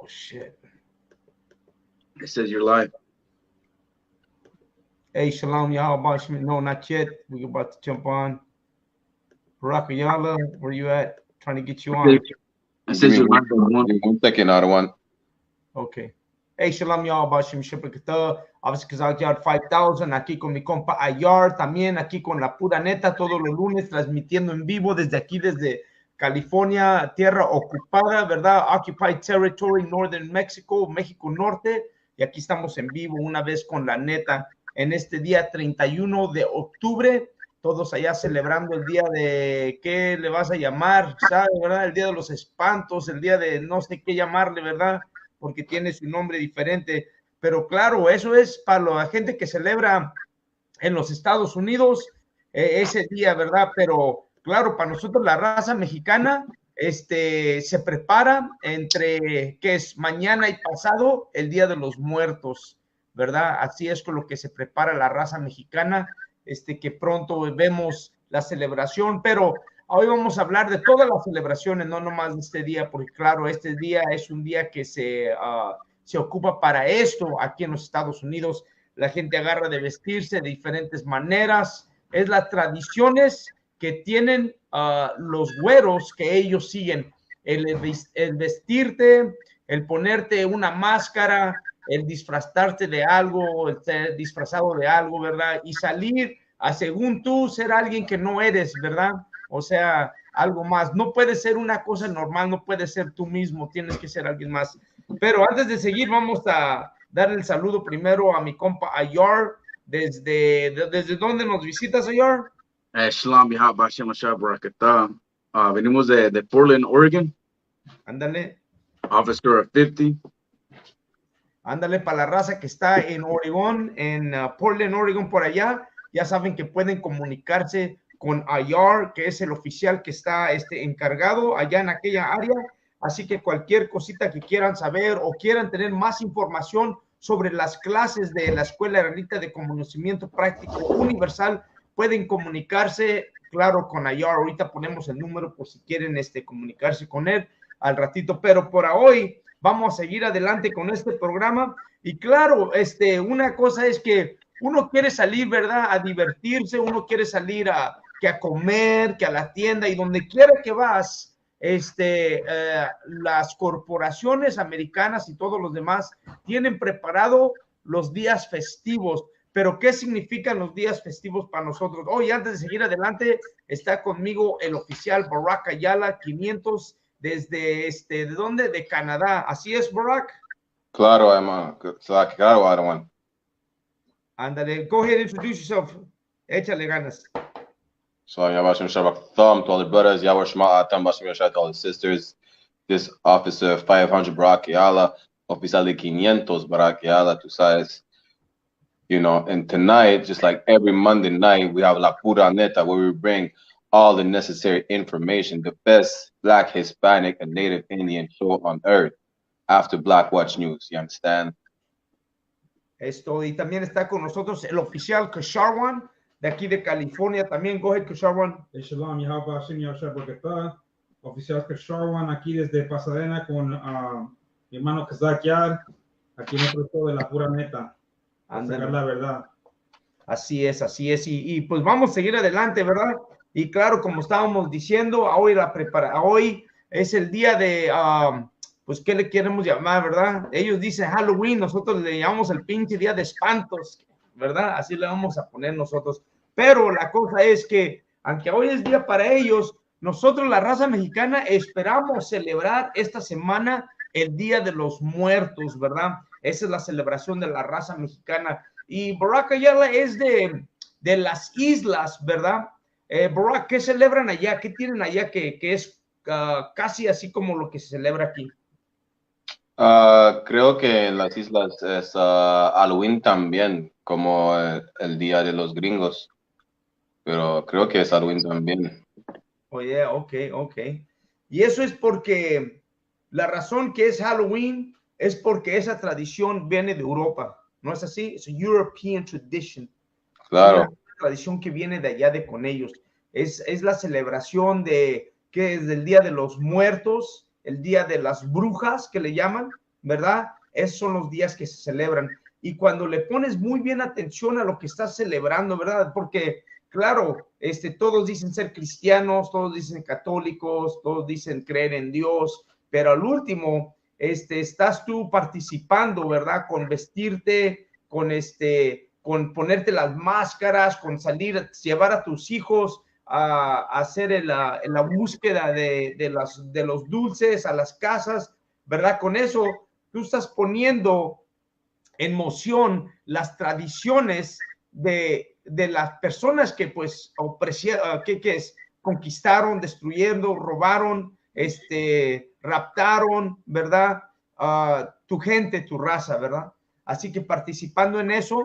shit. It says you're live. Hey, Shalom, y'all. No, not yet. We're about to jump on. Barack Ayala, where you at? Trying to get you on. It says you're live. 1 second, other one. Okay. Hey, Shalom, y'all. Obviously, Kazak 5000. Aquí con mi compa Ayar. También aquí con la pura neta. Todos los lunes transmitiendo en vivo desde aquí, desde California, tierra ocupada, ¿verdad? Occupied Territory, Northern Mexico, México Norte. Y aquí estamos en vivo una vez con la neta en este día 31 de octubre. Todos allá celebrando el día de, ¿qué le vas a llamar? ¿Sabes, verdad? El día de los espantos, el día de no sé qué llamarle, ¿verdad? Porque tiene su nombre diferente. Pero claro, eso es para la gente que celebra en los Estados Unidos ese día, ¿verdad? Pero claro, para nosotros la raza mexicana se prepara entre, ¿qué es? Mañana y pasado, el Día de los Muertos, ¿verdad? Así es con lo que se prepara la raza mexicana, que pronto vemos la celebración, pero hoy vamos a hablar de todas las celebraciones, no nomás de este día, porque claro, este día es un día que se ocupa para esto aquí en los Estados Unidos. La gente agarra de vestirse de diferentes maneras, es las tradiciones que tienen los güeros que ellos siguen, el vestirte, el ponerte una máscara, el disfrazarte de algo, el ser disfrazado de algo, ¿verdad? Y salir a, según tú, ser alguien que no eres, ¿verdad? O sea, algo más. No puede ser una cosa normal, no puede ser tú mismo, tienes que ser alguien más. Pero antes de seguir, vamos a dar el saludo primero a mi compa Ayar. ¿Desde dónde nos visitas, Ayar? Shalom, venimos de Portland, Oregon. Ándale. Officer of 50. Ándale, para la raza que está en Oregón, en Portland, Oregon, por allá, ya saben que pueden comunicarse con Ayar, que es el oficial que está encargado allá en aquella área. Así que cualquier cosita que quieran saber o quieran tener más información sobre las clases de la Escuela Israelita de Conocimiento Práctico Universal, pueden comunicarse, claro, con Ayar. Ahorita ponemos el número por si quieren comunicarse con él al ratito, pero por hoy vamos a seguir adelante con este programa. Y claro, una cosa es que uno quiere salir, ¿verdad?, a divertirse, uno quiere salir a comer, que a la tienda, y donde quiera que vas, las corporaciones americanas y todos los demás tienen preparado los días festivos. Pero ¿qué significan los días festivos para nosotros? Hoy, antes de seguir adelante, está conmigo el oficial Barack Ayala 500 desde, ¿de dónde? De Canadá. ¿Así es, Barack? Claro, hermano. Claro, hermano. Ándale, go ahead and introduce yourself. Échale ganas. So, Yabashim Shabak Thumb to all the brothers, Yabashma Atam Bashim Yashat to all the sisters. This officer 500 Barack Ayala, oficial de 500 Barack Ayala, tú sabes. You know, and tonight, just like every Monday night, we have La Pura Neta, where we bring all the necessary information, the best Black, Hispanic, and Native Indian show on earth after Black Watch News. You understand? Y también está con nosotros el oficial Kesharwan, de aquí de California. También, go ahead, Kesharwan. Shalom, Yahweh Hashem Yahshua, oficial Kesharwan, aquí desde Pasadena con mi hermano Kazak Yar, aquí en el proyecto de La Pura Neta. Sacar la verdad. Así es, así es. Y pues vamos a seguir adelante, ¿verdad? Y claro, como estábamos diciendo, hoy es el día de, pues, ¿qué le queremos llamar, verdad? Ellos dicen Halloween, nosotros le llamamos el pinche día de espantos, ¿verdad? Así le vamos a poner nosotros. Pero la cosa es que, aunque hoy es día para ellos, nosotros, la raza mexicana, esperamos celebrar esta semana el Día de los Muertos, ¿verdad? Esa es la celebración de la raza mexicana. Y Barack Ayala es de las islas, ¿verdad? Barack, ¿qué celebran allá? ¿Qué tienen allá que es casi así como lo que se celebra aquí? Creo que en las islas es Halloween también, como el Día de los Gringos. Pero creo que es Halloween también. Oye, ok. Y eso es porque la razón que es Halloween es porque esa tradición viene de Europa, ¿no es así? Es una European tradition. Claro. Es una tradición que viene de allá con ellos. Es la celebración que es del Día de los Muertos, el Día de las Brujas, que le llaman, ¿verdad? Esos son los días que se celebran. Y cuando le pones muy bien atención a lo que estás celebrando, ¿verdad? Porque, claro, todos dicen ser cristianos, todos dicen católicos, todos dicen creer en Dios, pero al último, estás tú participando, ¿verdad? Con vestirte, con ponerte las máscaras, con salir, llevar a tus hijos a hacer la búsqueda de los dulces a las casas, ¿verdad? Con eso tú estás poniendo en moción las tradiciones de las personas que pues conquistaron, destruyendo, robaron, raptaron, ¿verdad? Tu gente, tu raza, ¿verdad? Así que participando en eso,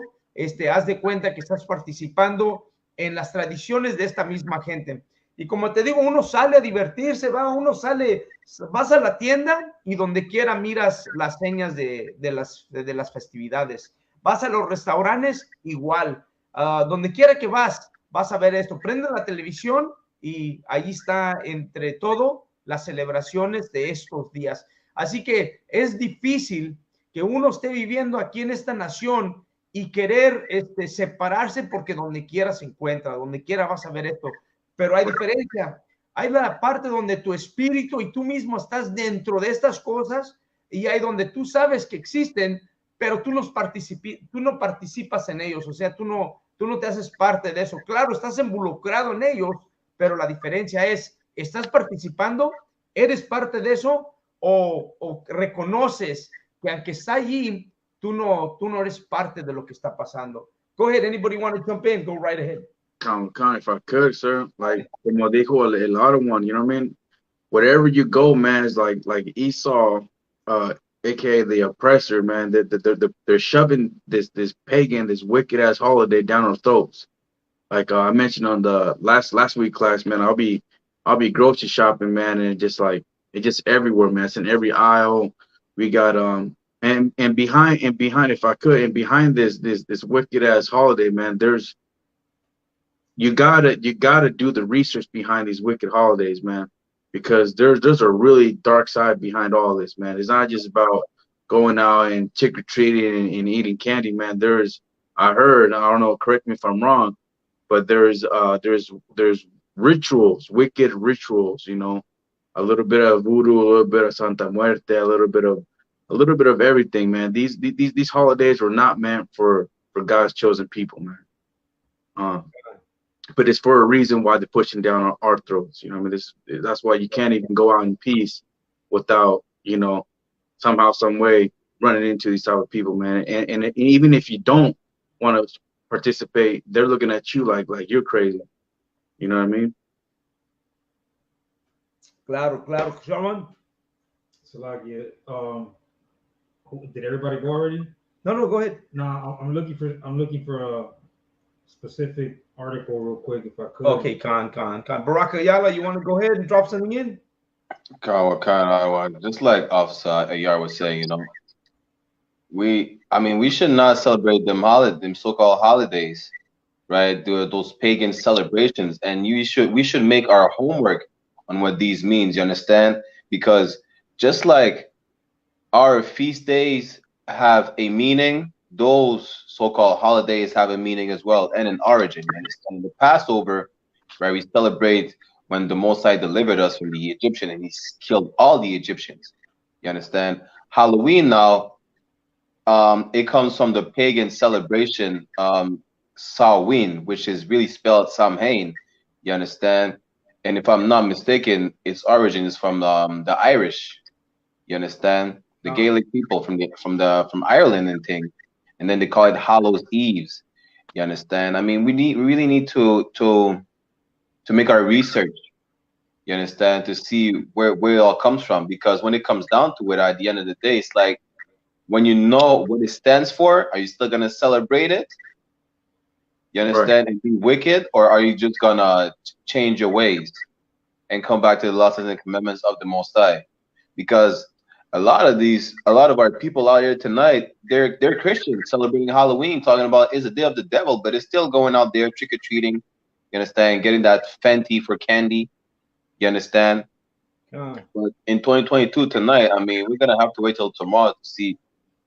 haz de cuenta que estás participando en las tradiciones de esta misma gente. Y como te digo, uno sale a divertirse, vas a la tienda y donde quiera miras las señas de las festividades. Vas a los restaurantes, igual. Donde quiera que vas a ver esto. Prende la televisión y ahí está entre todo las celebraciones de estos días. Así que es difícil que uno esté viviendo aquí en esta nación y querer separarse porque donde quiera se encuentra, donde quiera vas a ver esto. Pero hay diferencia. Hay la parte donde tu espíritu y tú mismo estás dentro de estas cosas y hay donde tú sabes que existen, pero tú no participas en ellos. O sea, tú no te haces parte de eso. Claro, estás involucrado en ellos, pero la diferencia es, ¿estás participando? ¿Eres parte de eso? ¿O reconoces que aunque está allí, tú no eres parte de lo que está pasando? Go ahead. Anybody want to jump in? Go right ahead. If I could, sir, like como dijo el other one, you know what I mean? Wherever you go, man, it's like Esau, aka the oppressor, man. They're shoving this pagan, this wicked ass holiday down our throats. Like I mentioned on the last week class, man. I'll be grocery shopping, man, and it's just everywhere, man. It's in every aisle. We got and behind if I could, and behind this wicked ass holiday, man, you gotta do the research behind these wicked holidays, man, because there's a really dark side behind all this, man. It's not just about going out and trick-or-treating and eating candy, man. I heard, I don't know, correct me if I'm wrong, but there's rituals, wicked rituals, you know, a little bit of voodoo, a little bit of Santa Muerte, a little bit of everything, man. These holidays were not meant for God's chosen people, man. But it's for a reason why they're pushing down our throats. You know, I mean, that's why you can't even go out in peace without, you know, somehow, some way running into these type of people, man. And even if you don't want to participate, they're looking at you like you're crazy. You know what I mean? Claro, Shaman. So like, did everybody go already? No, go ahead. No, I'm looking for a specific article real quick if I could. Okay, Khan. Barack Ayala, you want to go ahead and drop something in? Just like Officer Ayar was saying, you know, we should not celebrate them so-called holidays, right? Those pagan celebrations, and we should make our homework on what these means. You understand? Because just like our feast days have a meaning, those so-called holidays have a meaning as well and an origin. And the Passover, right, we celebrate when the Most High delivered us from the Egyptian and he killed all the Egyptians. You understand? Halloween now, it comes from the pagan celebration Samhain, which is really spelled Samhain. You understand? And if I'm not mistaken, its origin is from the Irish. You understand? The Gaelic people from Ireland and things. And then they call it Hallows Eves. You understand? I mean, we really need to make our research. You understand? To see where it all comes from. Because when it comes down to it, at the end of the day, it's like, when you know what it stands for, are you still gonna celebrate it? You understand? Right. And be wicked, or are you just gonna change your ways and come back to the laws and commandments of the Most High? Because a lot of our people out here tonight, they're Christians celebrating Halloween, talking about it's a day of the devil, but it's still going out there trick or treating. You understand? Getting that Fenty for candy. You understand? But in 2022 tonight, I mean, we're gonna have to wait till tomorrow to see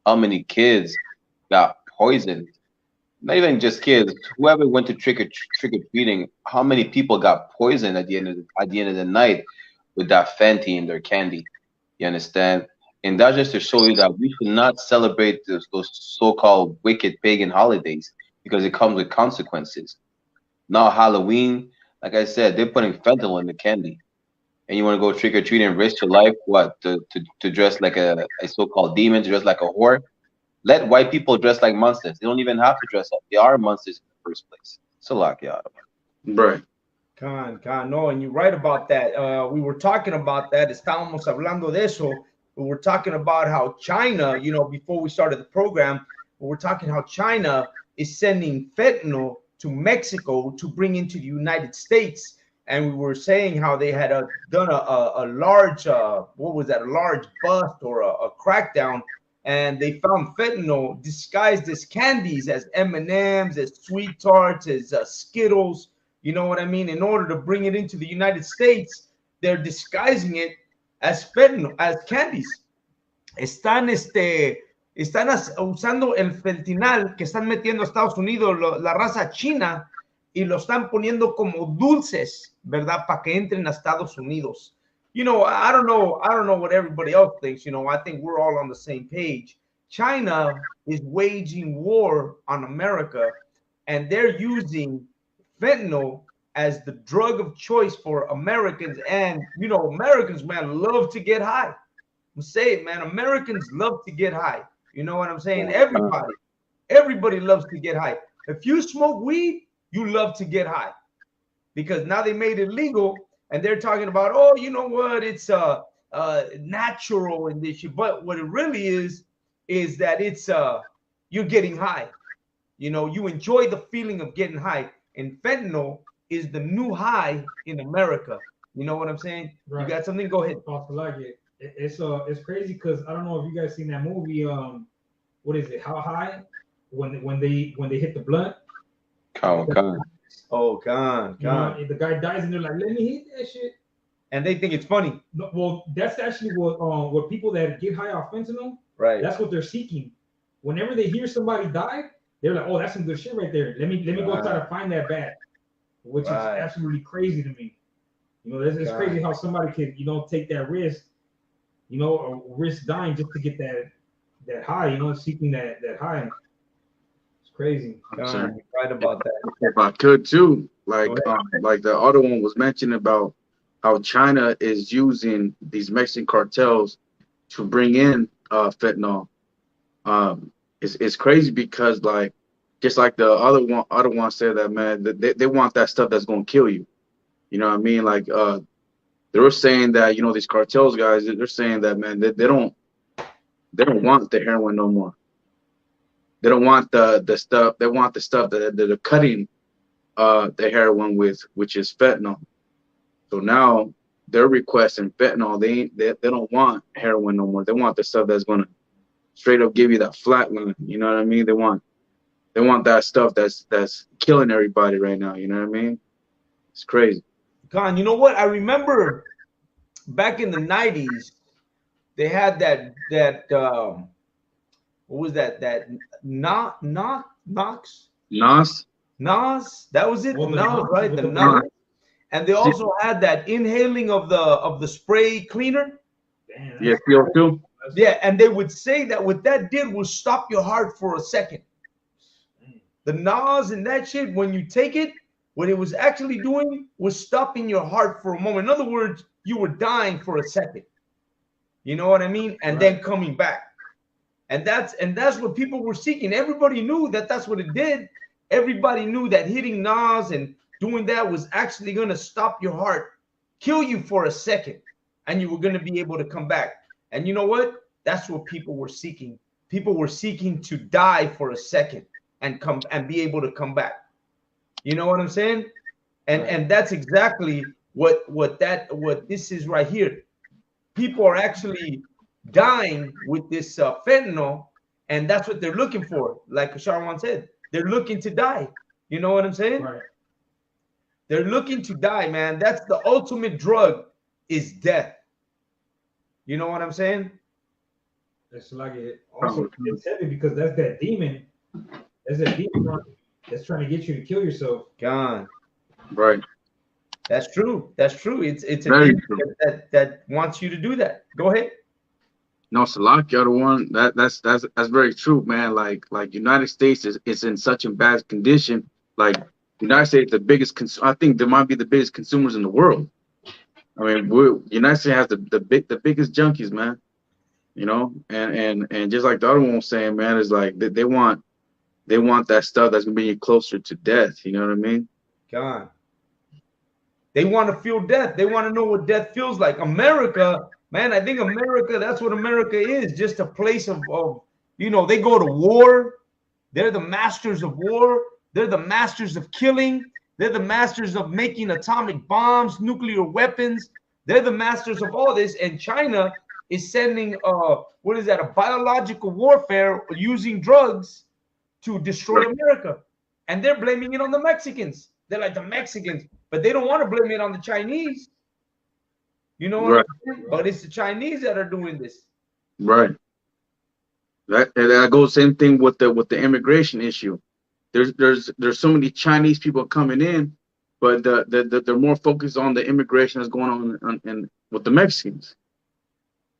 how many kids got poisoned. Not even just kids. Whoever went to trick or treating, how many people got poisoned at the end of the night with that Fenty in their candy? You understand? And that's just to show you that we should not celebrate those so-called wicked pagan holidays because it comes with consequences. Now Halloween, like I said, they're putting fentanyl in the candy, and you want to go trick or treat and risk your life? What to dress like a so-called demon, to dress like a whore? Let white people dress like monsters. They don't even have to dress up. They are monsters in the first place. So lock you out. Right. No, and you're right about that. We were talking about that. Estábamos hablando de eso. We were talking about how China, you know, before we started the program, we were talking how China is sending fentanyl to Mexico to bring into the United States. And we were saying how they had done a large, what was that, a large bust or a crackdown, and they found fentanyl disguised as candies, as M&Ms, as Sweet Tarts, as Skittles, you know what I mean? In order to bring it into the United States, they're disguising it as fentanyl, as candies. Están usando el fentanil que están metiendo a Estados Unidos, la raza china, y lo están poniendo como dulces, ¿verdad? Para que entren a Estados Unidos. You know, I don't know what everybody else thinks. You know, I think we're all on the same page. China is waging war on America, and they're using fentanyl as the drug of choice for Americans. And, you know, Americans, man, love to get high. I'm saying, man, Americans love to get high. You know what I'm saying? Everybody loves to get high. If you smoke weed, you love to get high, because now they made it legal, and they're talking about, oh, you know what, it's natural and this shit. But what it really is that it's you're getting high. You know, you enjoy the feeling of getting high, and fentanyl is the new high in America. You know what I'm saying? Right. You got something? Go ahead. It's crazy because I don't know if you guys seen that movie. What is it? How High? When they hit the blunt. Con. Oh, con. You know, the guy dies and they're like, let me hit that shit. And they think it's funny. No, well, that's actually what people that get high off fentanyl, right? That's what they're seeking. Whenever they hear somebody die, they're like, oh, that's some good shit right there. Let me go try to find that bag, which is absolutely crazy to me. You know, it's crazy how somebody could, you know, take that risk, you know, or risk dying just to get that high, you know, seeking that high. Crazy. Right about that. If I could too, like the other one was mentioning about how China is using these Mexican cartels to bring in fentanyl. It's crazy because, like, just like the other one said, that, man, they want that stuff that's gonna kill you. You know what I mean? Like they were saying that, you know, these cartels guys, they're saying that, man, they don't want the heroin no more. They don't want the stuff. They want the stuff that they're cutting the heroin with, which is fentanyl. So now they're requesting fentanyl. They don't want heroin no more. They want the stuff that's gonna straight up give you that flat line. You know what I mean? They want that stuff that's killing everybody right now. You know what I mean? It's crazy. Con, you know what? I remember back in the 90s, they had that what was that? That Knox? Nas? That was it. Nas, right? The Nas. And they also had that inhaling of the spray cleaner. Yeah, CO2. Yeah, and they would say that what that did was stop your heart for a second. The Nas and that shit, when you take it, what it was actually doing was stopping your heart for a moment. In other words, you were dying for a second. You know what I mean? And then coming back. And that's what people were seeking. Everybody knew that that's what it did. Everybody knew that hitting Nas and doing that was actually going to stop your heart, kill you for a second, and you were going to be able to come back. And you know what? That's what people were seeking. People were seeking to die for a second and come and be able to come back. You know what I'm saying? And that's exactly what this is right here. People are actually dying with this fentanyl, and that's what they're looking for. Like Sharwan said, they're looking to die. You know what I'm saying? Right. They're looking to die, man. That's the ultimate drug, is death. You know what I'm saying? It's like it. Also, it's heavy because that's that demon. That's that demon that's trying to get you to kill yourself. God. Right. That's true. That's true. It's a Very demon true. that wants you to do that. Go ahead. No, Salakia, the one that's very true, man. Like United States is in such a bad condition. Like United States, the biggest I think they might be the biggest consumers in the world. I mean, United States has the biggest junkies, man. You know, and just like the other one was saying, man, is like they want that stuff that's gonna bring you closer to death. You know what I mean? God. They want to feel death. They want to know what death feels like. America, man, I think America, that's what America is. Just a place of you know, they go to war. They're the masters of war. They're the masters of killing. They're the masters of making atomic bombs, nuclear weapons. They're the masters of all this. And China is sending, what is that, a biological warfare using drugs to destroy America. And they're blaming it on the Mexicans. They're like the Mexicans, but they don't want to blame it on the Chinese. You know what I'm saying? But it's the Chinese that are doing this. Right. That goes same thing with the immigration issue. There's so many Chinese people coming in, but they're more focused on the immigration that's going on with the Mexicans.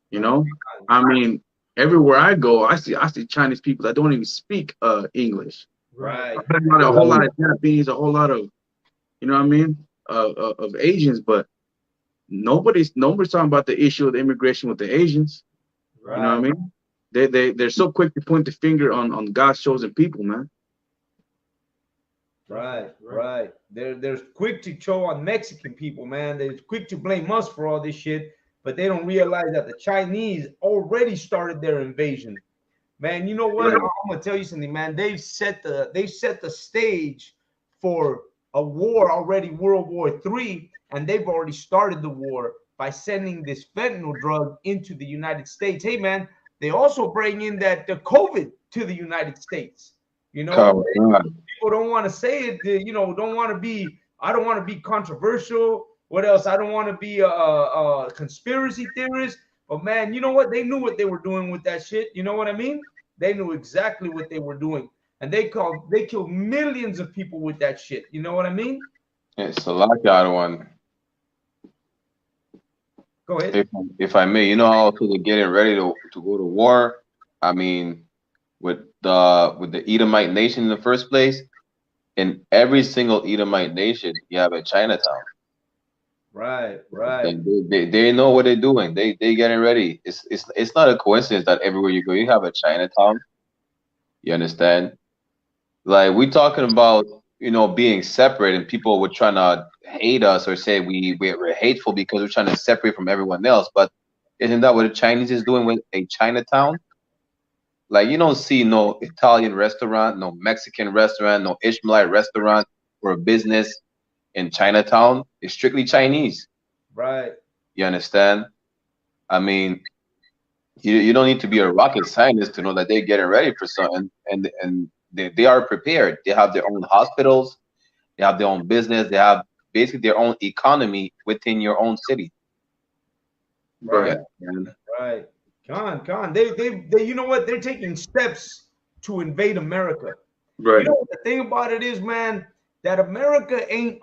You know, I mean, everywhere I go, I see Chinese people that don't even speak English. Right. A whole lot of Japanese, a whole lot of, you know what I mean, of Asians, but nobody's talking about the issue of the immigration with the Asians. Right. You know what I mean? They're so quick to point the finger on God's chosen people, man. Right. They're quick to show on Mexican people, man. They're quick to blame us for all this shit, but they don't realize that the Chinese already started their invasion. Man, you know what? I'm gonna tell you something, man. They've set the stage for a war already, World War III, and they've already started the war by sending this fentanyl drug into the United States. Hey, man, they also bring in that COVID to the United States. You know, people don't want to say it. You know, don't want to be. I don't want to be controversial. What else? I don't want to be a conspiracy theorist. But man, you know what? They knew what they were doing with that shit. You know what I mean? They knew exactly what they were doing. And they killed millions of people with that shit. You know what I mean? It's a lot, the other one. Go ahead. If I may, you know how they're getting ready to go to war. I mean, with the Edomite nation in the first place, in every single Edomite nation, you have a Chinatown. Right. They know what they're doing. They getting ready. It's not a coincidence that everywhere you go, you have a Chinatown. You understand? Like, we talking about, you know, being separate, and people were trying to hate us or say we're hateful because we're trying to separate from everyone else. But isn't that what the Chinese is doing with a Chinatown? Like, you don't see no Italian restaurant, no Mexican restaurant, no Ishmaelite restaurant or a business in Chinatown. It's strictly Chinese. Right. You understand? I mean, you don't need to be a rocket scientist to know that they're getting ready for something, and they are prepared. They have their own hospitals, they have their own business, they have basically their own economy within your own city. Right. Yeah, right. Con. They you know what? They're taking steps to invade America. Right. You know what the thing about it is, man, that America ain't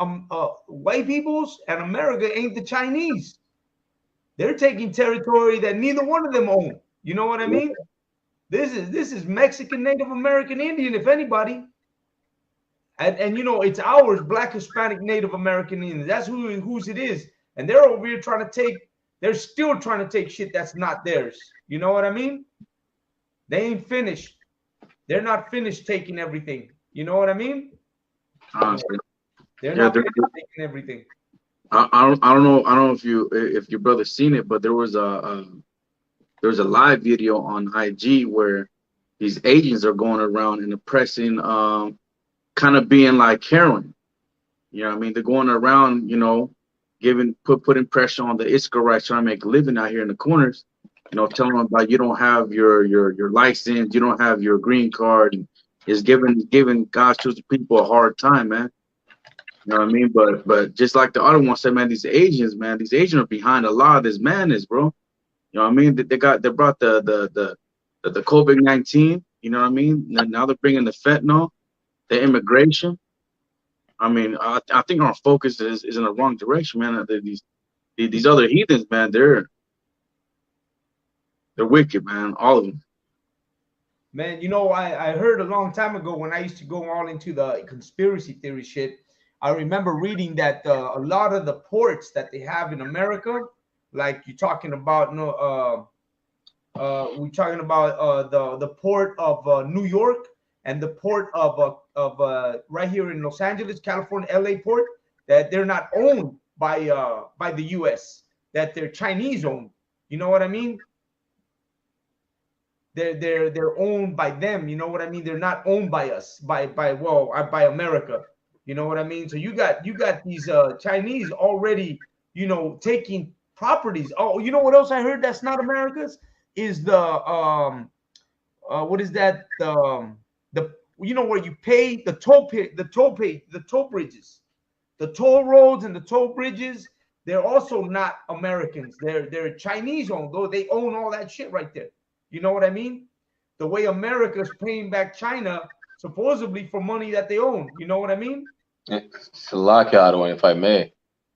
white people's, and America ain't the Chinese. They're taking territory that neither one of them own. You know what I mean? This is Mexican, Native American, Indian, if anybody. And you know, it's ours, Black, Hispanic, Native American Indian. That's whose it is. And they're over here trying to take. They're still trying to take shit that's not theirs. You know what I mean? They ain't finished. They're not finished taking everything. You know what I mean? They're not finished taking everything. I don't know if your brother's seen it, but there was a live video on IG where these agents are going around and oppressing, kind of being like heroin. You know what I mean? They're going around, you know, putting pressure on the Israelites trying to make a living out here in the corners. You know, telling them about you don't have your license, you don't have your green card, and is giving God's chosen people a hard time, man. You know what I mean? But just like the other one said, man, these agents are behind a lot of this madness, bro. You know what I mean? They brought the COVID-19. You know what I mean? Now they're bringing the fentanyl, the immigration. I mean, I think our focus is in the wrong direction, man. These other heathens, man, they're wicked, man. All of them. Man, you know, I heard a long time ago when I used to go all into the conspiracy theory shit. I remember reading that a lot of the ports that they have in America, like you're talking about, we're talking about the port of New York and the port of right here in Los Angeles, California, LA port, that they're not owned by the U.S., that they're Chinese owned. You know what I mean? They're owned by them. You know what I mean? They're not owned by us, by America. You know what I mean? So you got these Chinese already, you know, taking properties. Oh, you know what else I heard that's not America's is the what is that, the you know, where you pay the toll bridges, the toll roads and the toll bridges. They're also not Americans. They're Chinese owned, though they own all that shit right there. You know what I mean? The way America's paying back China supposedly for money that they own. You know what I mean? Salakia, if I may.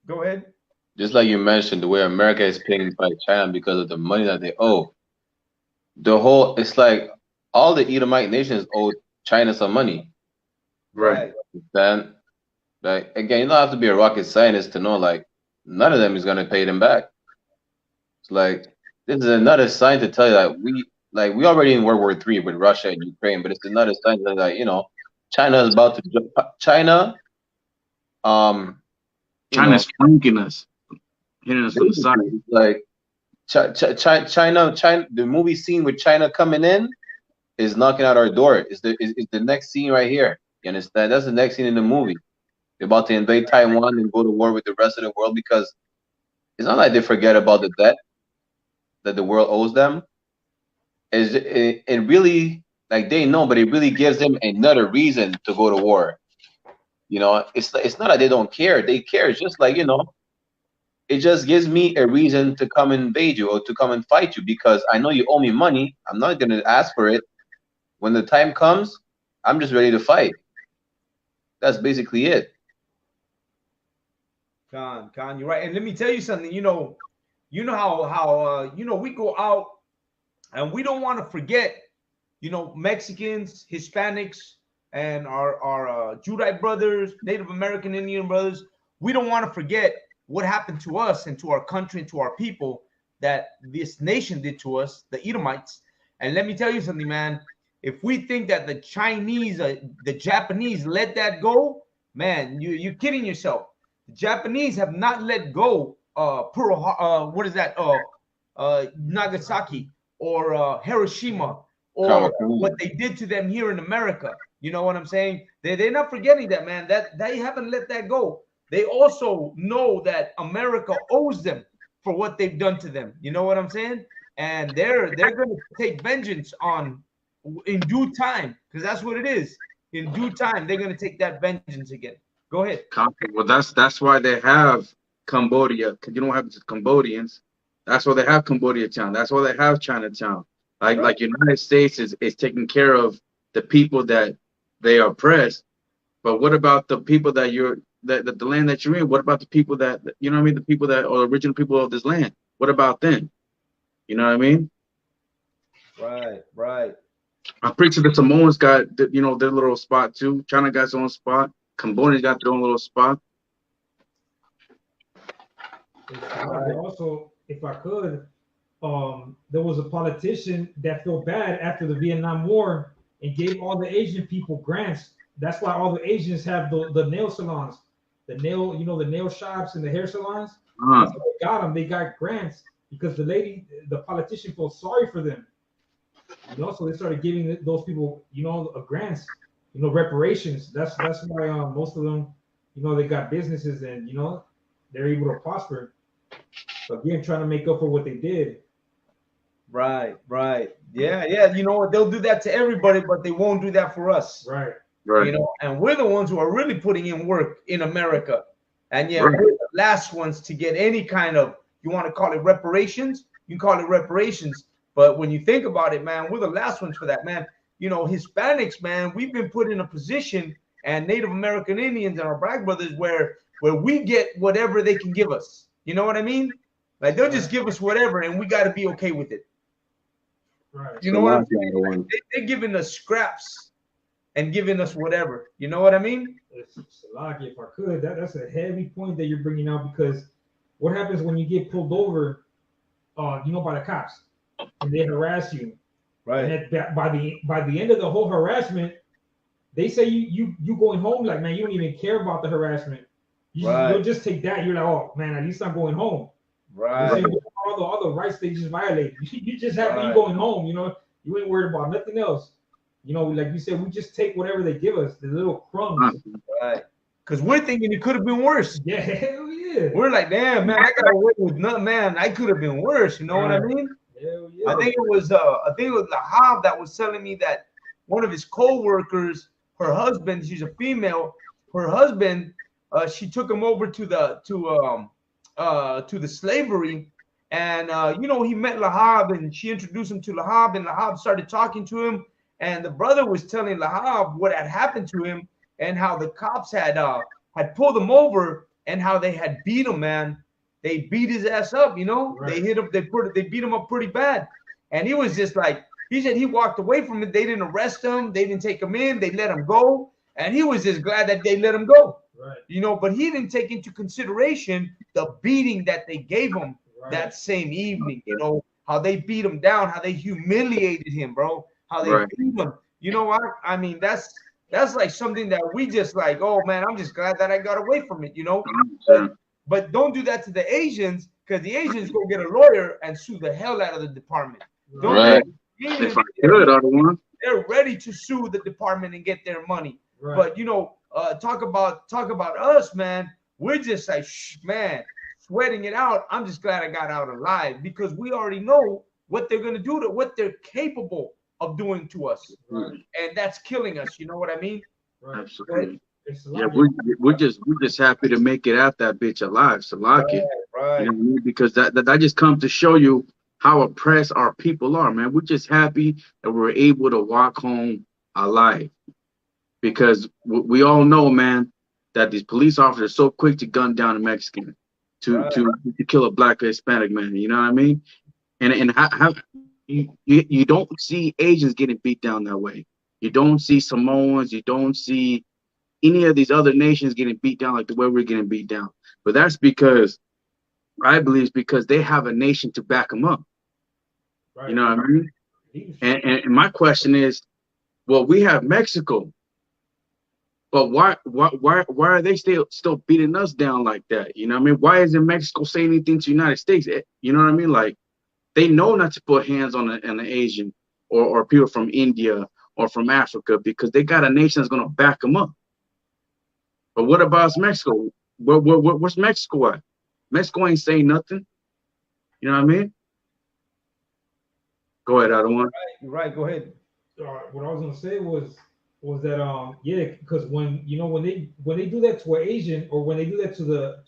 Go ahead. Just like you mentioned, the way America is paying back China because of the money that they owe. It's like all the Edomite nations owe China some money. Right. Then, like, again, you don't have to be a rocket scientist to know, like, none of them is going to pay them back. It's like, this is another sign to tell you that we already in World War III with Russia and Ukraine, but it's another sign that, you know, China is about to China's flanking us, hitting us from the side. Like China, the movie scene with China coming in is knocking at our door. Is the next scene right here? You understand? That's the next scene in the movie. They're about to invade Taiwan and go to war with the rest of the world because it's not like they forget about the debt that the world owes them. It really, like, they know, but it really gives them another reason to go to war. You know, it's not that they don't care. They care. It's just like, you know, it just gives me a reason to come invade you or to come and fight you because I know you owe me money. I'm not going to ask for it. When the time comes, I'm just ready to fight. That's basically it. Khan, you're right. And let me tell you something. You know how you know, we go out and we don't want to forget, you know, Mexicans, Hispanics, and our Judite brothers, Native American Indian brothers. We don't want to forget what happened to us and to our country and to our people that this nation did to us, the Edomites. And let me tell you something, man. If we think that the Chinese, the Japanese let that go, man, you're kidding yourself. The Japanese have not let go Nagasaki or Hiroshima or what they did to them here in America. You know what I'm saying? They're not forgetting that, man. That they haven't let that go. They also know that America owes them for what they've done to them. You know what I'm saying? And they're going to take vengeance in due time, because that's what it is. In due time, they're going to take that vengeance again. Go ahead. Well, that's why they have Cambodia, because you don't have Cambodians. That's why they have Cambodia town. That's why they have Chinatown. Like United States is taking care of the people that they oppress. But what about the people that the land that you're in? What about the people that, you know what I mean? The people that are the original people of this land. What about them? You know what I mean? Right. I'm pretty sure the Samoans got, you know, their little spot too. China got its own spot. Cambodia's got their own little spot. Also, if I could, there was a politician that felt bad after the Vietnam War and gave all the Asian people grants. That's why all the Asians have the nail salons, the nail shops and the hair salons. That's what they got them. They got grants because the politician felt sorry for them. You know, so they started giving those people, you know, grants, you know, reparations. That's why most of them, you know, they got businesses and, you know, they're able to prosper. But again, trying to make up for what they did. Right. Yeah. You know what? They'll do that to everybody, but they won't do that for us. Right. You know, and we're the ones who are really putting in work in America. And yet we're the last ones to get any kind of, you want to call it reparations, you can call it reparations. But when you think about it, man, we're the last ones for that, man. You know, Hispanics, man, we've been put in a position, and Native American Indians and our Black brothers, where we get whatever they can give us. You know what I mean? Like they'll just give us whatever, and we got to be okay with it. Right. You know what I'm saying? Like, they're giving us scraps and giving us whatever. You know what I mean? Salaki, if I could, that's a heavy point that you're bringing out, because what happens when you get pulled over, you know, by the cops, and they harass you, right? And by the end of the whole harassment, they say you going home, like, man, you don't even care about the harassment. You'll just take that. You're like, oh man, at least I'm going home. Right. All the rights they just violated. You just have me going home. You know, you ain't worried about nothing else. You know, like you said, we just take whatever they give us, the little crumbs. Right. Because we're thinking it could have been worse. Yeah, hell yeah. We're like, damn, man, I got away with nothing, man. I could have been worse. You know what I mean? Hell yeah. I think it was Lahab that was telling me that one of his co-workers, her husband, she's a female, her husband, she took him over to the slavery, and you know, he met Lahab, and she introduced him to Lahab, and Lahab started talking to him, and the brother was telling Lahab what had happened to him, and how the cops had pulled him over, and how they had beat him, man. They beat his ass up, you know. Right. They hit him, they beat him up pretty bad, and he was just like, he said he walked away from it. They didn't arrest him, they didn't take him in, they let him go, and he was just glad that they let him go. Right. You know, but he didn't take into consideration the beating that they gave him that same evening. You know, how they beat him down, how they humiliated him, bro, how they beat him. You know what? I mean, that's like something that we just like, oh man, I'm just glad that I got away from it, you know. But don't do that to the Asians, because the Asians go get a lawyer and sue the hell out of the department. They're ready to sue the department and get their money. Right. But you know, talk about us, man. We're just like, man, sweating it out. I'm just glad I got out alive, because we already know what they're gonna do, to what they're capable of doing to us, and that's killing us. You know what I mean? Right. Absolutely. Yeah, we're just happy to make it out that bitch alive, Salaki. Right. You know, because that just comes to show you how oppressed our people are, man. We're just happy that we're able to walk home alive, because we all know, man, that these police officers are so quick to gun down a Mexican, to kill a Black or Hispanic man. You know what I mean? And how you don't see Asians getting beat down that way. You don't see Samoans. You don't see any of these other nations getting beat down like the way we're getting beat down. But that's because, I believe, it's because they have a nation to back them up. Right. You know what I mean? And my question is, well, we have Mexico, but why are they still beating us down like that? You know what I mean? Why isn't Mexico saying anything to the United States? You know what I mean? Like, they know not to put hands on an Asian or people from India or from Africa, because they got a nation that's going to back them up. But what about Mexico? Where's Mexico at? Mexico ain't saying nothing. You know what I mean? Go ahead, Adawan. Right, go ahead. What I was gonna say was that because when they do that to an Asian, or when they do that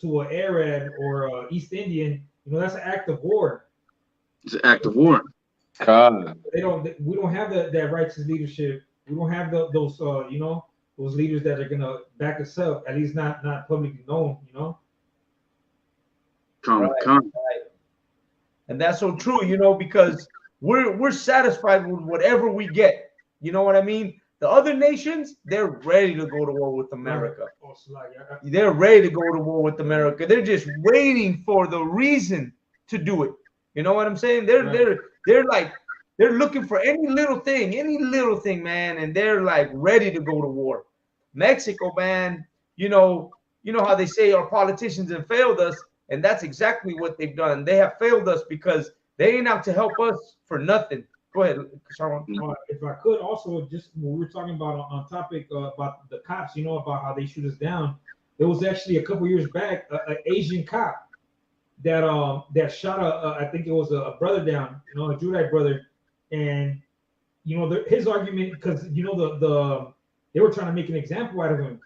to an Arab or a East Indian, you know, that's an act of war. It's an act of war. We don't have that righteous leadership. We don't have those those leaders that are gonna back us up, at least not publicly known, you know. Right. And that's so true, you know, because we're satisfied with whatever we get. You know what I mean? The other nations, they're ready to go to war with America. They're ready to go to war with America. They're just waiting for the reason to do it. You know what I'm saying? They're looking for any little thing, man, and they're like ready to go to war. Mexico, man, you know how they say our politicians have failed us, and that's exactly what they've done. They have failed us because they ain't out to help us for nothing. Go ahead, Sharon. If I could also, just when we were talking about on topic about the cops, you know, about how they shoot us down. There was actually a couple years back an Asian cop that shot I think it was a brother down, you know, a Judite brother, and you know his argument, because you know they were trying to make an example out of him,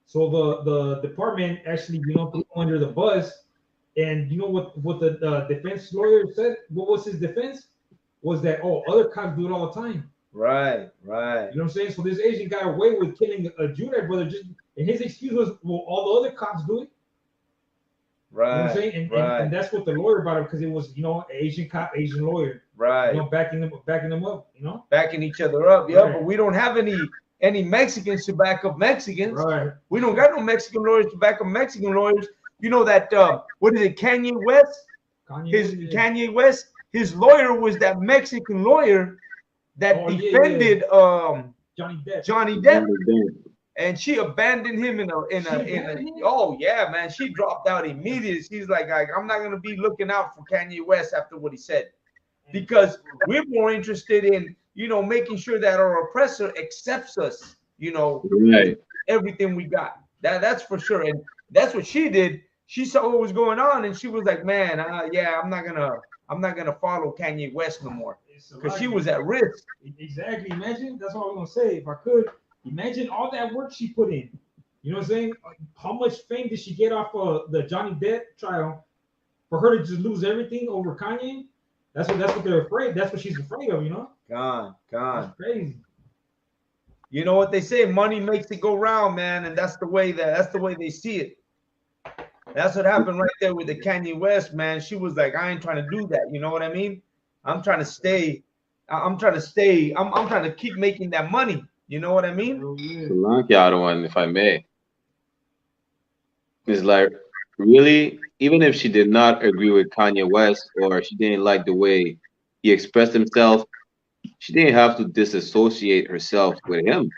so the department actually, you know, put him under the bus, And you know what the defense lawyer said? What was his defense? Was that other cops do it all the time. Right. You know what I'm saying? So this Asian got away with killing a Judah brother and his excuse was, well, all the other cops do it. Right. You know what I'm saying? And that's what the lawyer brought up, because it was, Asian cop, Asian lawyer. Right. Backing them up, Backing each other up, yeah. Right. But we don't have any Mexicans to back up Mexicans. Right. We don't got no Mexican lawyers to back up Mexican lawyers. You know that what is it, Kanye West? Kanye West, his lawyer was that Mexican lawyer that defended Johnny Depp. And she abandoned him in a oh yeah, man. She dropped out immediately. She's like, I'm not gonna be looking out for Kanye West after what he said. Because we're more interested in, making sure that our oppressor accepts us, right. Everything we got. That's for sure. And that's what she did. She saw what was going on, and she was like, man, I'm not gonna follow Kanye West no more, because she was at risk. Exactly. Imagine, that's what I was gonna say. If I could imagine all that work she put in. You know what I'm saying? How much fame did she get off of the Johnny Depp trial for her to just lose everything over Kanye? That's what they're afraid. That's what she's afraid of, God. That's crazy. You know what they say? Money makes it go round, man, and that's the way they see it. That's what happened right there with the Kanye West, man. She was like, I ain't trying to do that. You know what I mean? I'm trying to keep making that money. You know what I mean? One, if I may. It's like, really, even if she did not agree with Kanye West, or she didn't like the way he expressed himself, she didn't have to disassociate herself with him.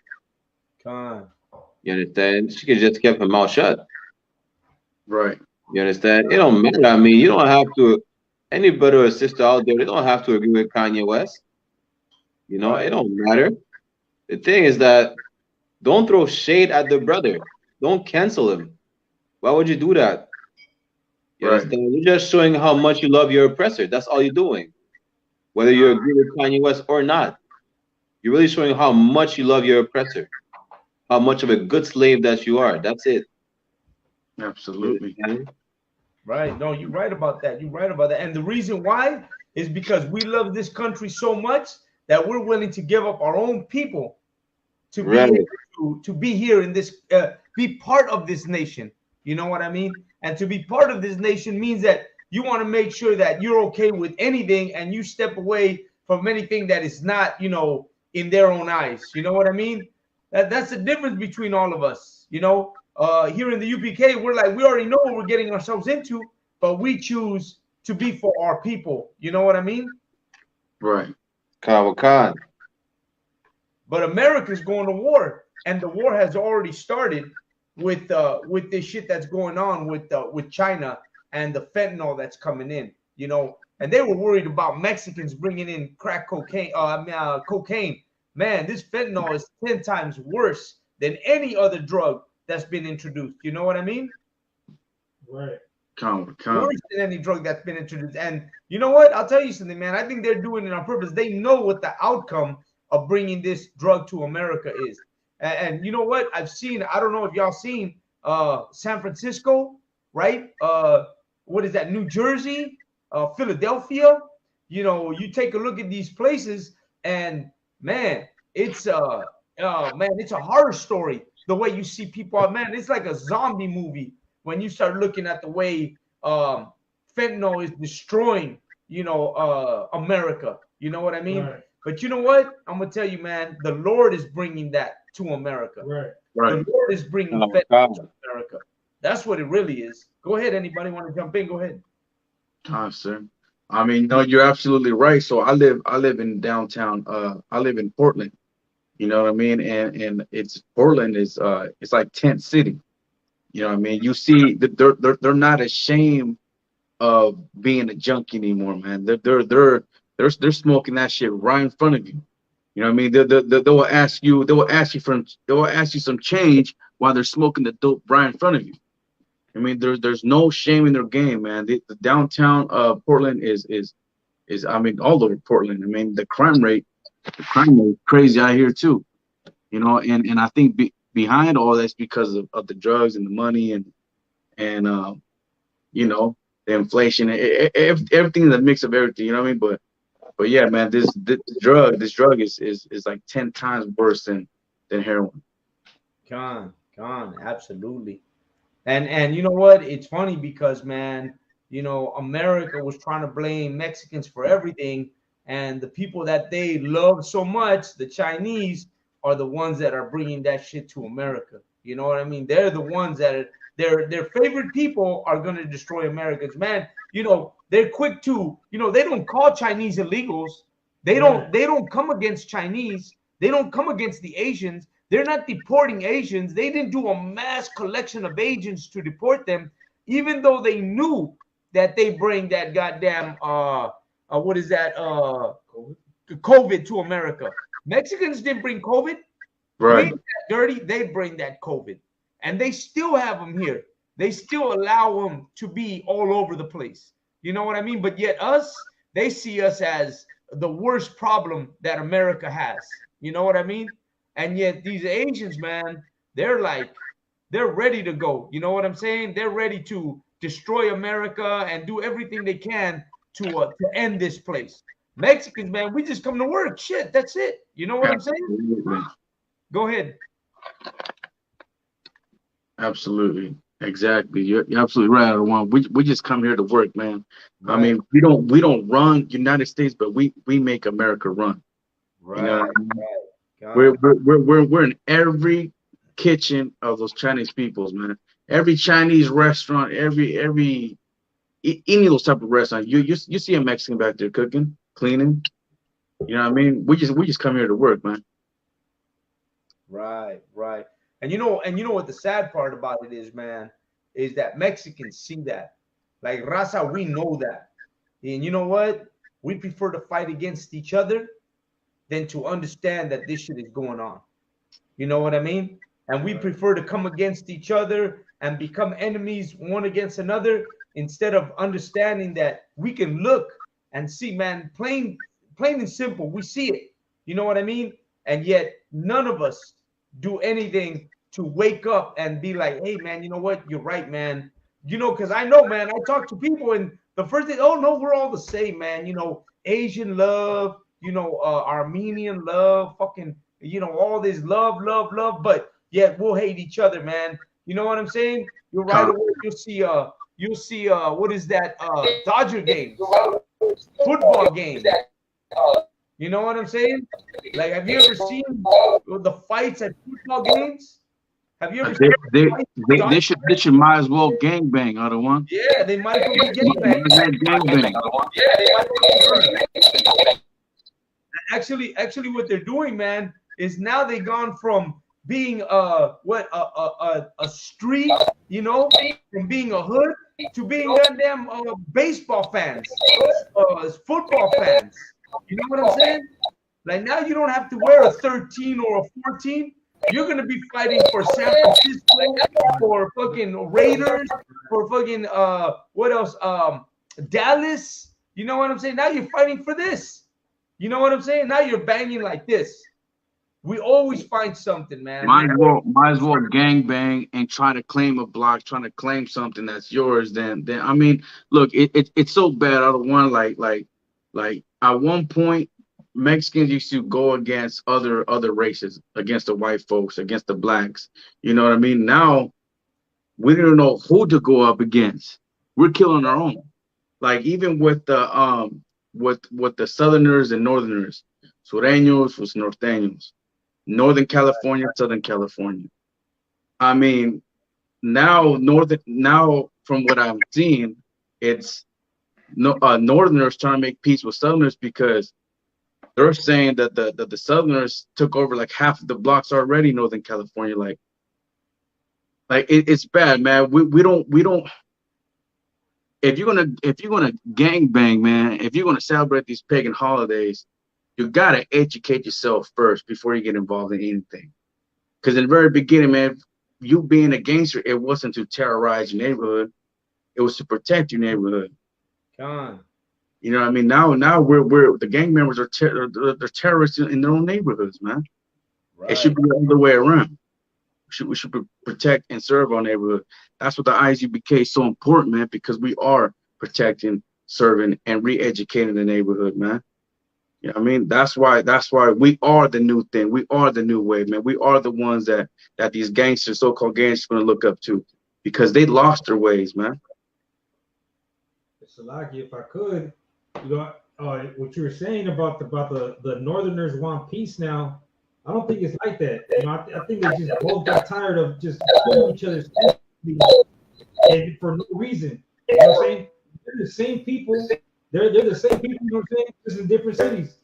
God. You understand? She could just keep her mouth shut. Right. You understand? It don't matter. I mean, you don't have to. Any brother or sister out there, they don't have to agree with Kanye West. It don't matter. The thing is that don't throw shade at the brother. Don't cancel him. Why would you do that? You understand? You're just showing how much you love your oppressor. That's all you're doing. Whether you agree with Kanye West or not, you're really showing how much you love your oppressor, how much of a good slave that you are. That's it. Absolutely. Right. No, you're right about that. And the reason why is because we love this country so much that we're willing to give up our own people to be here in this, be part of this nation. You know what I mean? And to be part of this nation means that you want to make sure that you're okay with anything, and you step away from anything that is not, in their own eyes. You know what I mean? That's the difference between all of us. Here in the UPK, we're like, we already know what we're getting ourselves into, but we choose to be for our people. You know what I mean? Right. Khan. But America's going to war, and the war has already started with this shit that's going on with China and the fentanyl that's coming in. And they were worried about Mexicans bringing in crack cocaine. Cocaine. Man, this fentanyl is 10 times worse than any other drug that's been introduced. You know what I mean? Right. Worse than any drug that's been introduced. And you know what? I'll tell you something, man. I think they're doing it on purpose. They know what the outcome of bringing this drug to America is. And you know what? I don't know if y'all seen San Francisco, right? What is that? New Jersey, Philadelphia. You take a look at these places, and man, it's a horror story. The way you see people, man, it's like a zombie movie when you start looking at the way fentanyl is destroying, America. You know what I mean? Right. But you know what? I'm gonna tell you, man, the Lord is bringing that to America. Right. The Lord is bringing fentanyl to America. That's what it really is. Go ahead. Anybody want to jump in? Go ahead. Sir. I mean, no, you're absolutely right. So I live in downtown. I live in Portland. You know what I mean? And Portland is it's like tent city. You know what I mean? You see that they're not ashamed of being a junkie anymore, man. They're smoking that shit right in front of you. You know what I mean? They will ask you some change while they're smoking the dope right in front of you. I mean, there's no shame in their game, man. The downtown Portland is I mean, all over Portland. I mean, the crime rate is crazy out here too. And I think behind all that's because of the drugs and the money and the inflation, everything is a mix of everything. You know what I mean? But yeah, man, this drug is like 10 times worse than heroin. Con, absolutely. And you know what? It's funny because, man, you know, America was trying to blame Mexicans for everything, and the people that they love so much, the Chinese, are the ones that are bringing that shit to America. You know what I mean? They're the ones that are, their favorite people are going to destroy Americans. Man, you know, they're quick to, you know, they don't call Chinese illegals. They don't come against Chinese. They don't come against the Asians. They're not deporting Asians. They didn't do a mass collection of agents to deport them, even though they knew that they bring that goddamn what is that COVID to America. Mexicans didn't bring COVID. We Right. ain't that dirty. They bring that COVID, and they still have them here. They still allow them to be all over the place. You know what I mean? But yet us, they see us as the worst problem that America has. You know what I mean? And yet these Asians, man, they're like, they're ready to go. You know what I'm saying? They're ready to destroy America and do everything they can to end this place. Mexicans, man, we just come to work. Shit, that's it. You know what I'm saying? Absolutely. Go ahead. Absolutely. Exactly. You're absolutely right, One. We just come here to work, man. I Right. mean, we don't run United States, but we make America run. Right. You know what I mean? Right. We're in every kitchen of those Chinese peoples, man. Every Chinese restaurant, any of those type of restaurants, you see a Mexican back there cooking, cleaning. You know what I mean? We just come here to work, man. Right. And you know what the sad part about it is, man, is that Mexicans see that. Like Raza, we know that. And you know what? We prefer to fight against each other than to understand that this shit is going on. You know what I mean? And we prefer to come against each other and become enemies one against another instead of understanding that we can look and see, man, plain and simple, we see it. You know what I mean? And yet none of us do anything to wake up and be like, hey, man, you know what? You're right, man. You know, because I know, man, I talk to people and the first thing, oh, no, we're all the same, man. You know, Asian love, you know, Armenian love, fucking, you know, all this love, but yet we'll hate each other, man. You know what I'm saying? You're right away. You'll see what is that? Dodger games, football games. You know what I'm saying? Like, have you ever seen the fights at football games? Have you ever seen They should might as well gangbang, other one. Yeah, they might as well be gangbang. Actually, what they're doing, man, is now they've gone from being a street, you know, from being a hood to being goddamn baseball fans, football fans. You know what I'm saying? Like now you don't have to wear a 13 or a 14. You're gonna be fighting for San Francisco, for fucking Raiders, for fucking what else? Dallas. You know what I'm saying? Now you're fighting for this. You know what I'm saying? Now you're banging like this. We always find something, man. Might as well gang bang and try to claim a block, trying to claim something that's yours. Then I mean, look, it's so bad. I don't want like at one point, Mexicans used to go against other races, against the white folks, against the blacks. You know what I mean? Now we don't know who to go up against. We're killing our own. Like even with the Southerners and Northerners, Sureños was Norteños, Northern California, Southern California. I mean, now from what I'm seeing, it's Northerners trying to make peace with Southerners because they're saying that the Southerners took over like half of the blocks already in Northern California. Like it's bad, man. We don't. If you're gonna gang bang, man, if you're gonna celebrate these pagan holidays, you gotta educate yourself first before you get involved in anything. Because in the very beginning, man, you being a gangster, it wasn't to terrorize your neighborhood; it was to protect your neighborhood. Come on. You know what I mean? Now we're the gang members are they're terrorists in their own neighborhoods, man. Right. It should be the other way around. We should protect and serve our neighborhood. That's what the ISUBK is so important, man, because we are protecting, serving, and re-educating the neighborhood, man. You know what I mean? That's why we are the new thing. We are the new wave, man. We are the ones that these gangsters, so-called gangsters, gonna look up to, because they lost their ways, man. Salaki, if I could, you know, what you were saying about the Northerners want peace now, I don't think it's like that. You know, I think they just both got tired of just killing each other's and for no reason. You know what I'm saying? They're the same people. They're the same people. You know what I'm saying? Just in different cities.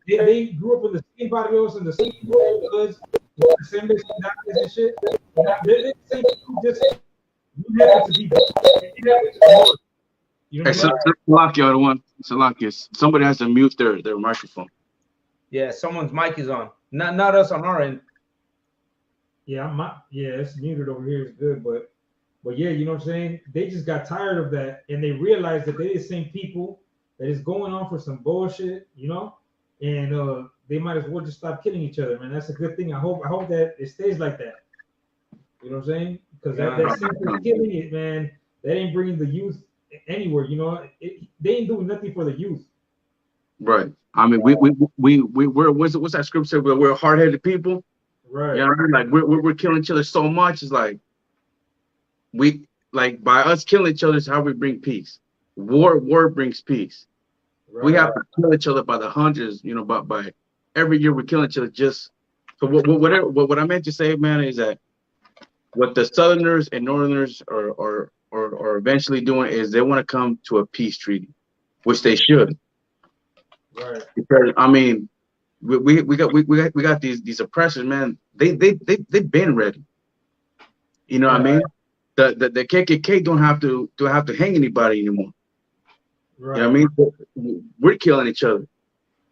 They grew up in the same barrios and the same neighborhoods, the same nationalities and shit. They're the same people. Just you happen to be. You know, Salakia, somebody has to mute their microphone. Yeah, someone's mic is on. Not us on our end. Yeah, it's muted over here. It's good, but yeah, you know what I'm saying? They just got tired of that, and they realized that they're the same people that is going on for some bullshit, you know, and they might as well just stop killing each other, man. That's a good thing. I hope that it stays like that. You know what I'm saying? Because that senseless killing it, man, that ain't bringing the youth anywhere. You know, they ain't doing nothing for the youth. Right. I mean, we're what's that scripture? We're hard-headed people. Right. You know what I mean? Like we're killing each other so much. It's like by us killing each other is how we bring peace. War brings peace. Right. We have to kill each other by the hundreds. You know, by every year we kill each other. Just so what I meant to say, man, is that what the Southerners and Northerners are eventually doing is they want to come to a peace treaty, which they should. Right. Because I mean, we got these oppressors, man. They've been ready. You know what I mean? The KKK don't have to hang anybody anymore. Right. You know what I mean? We're killing each other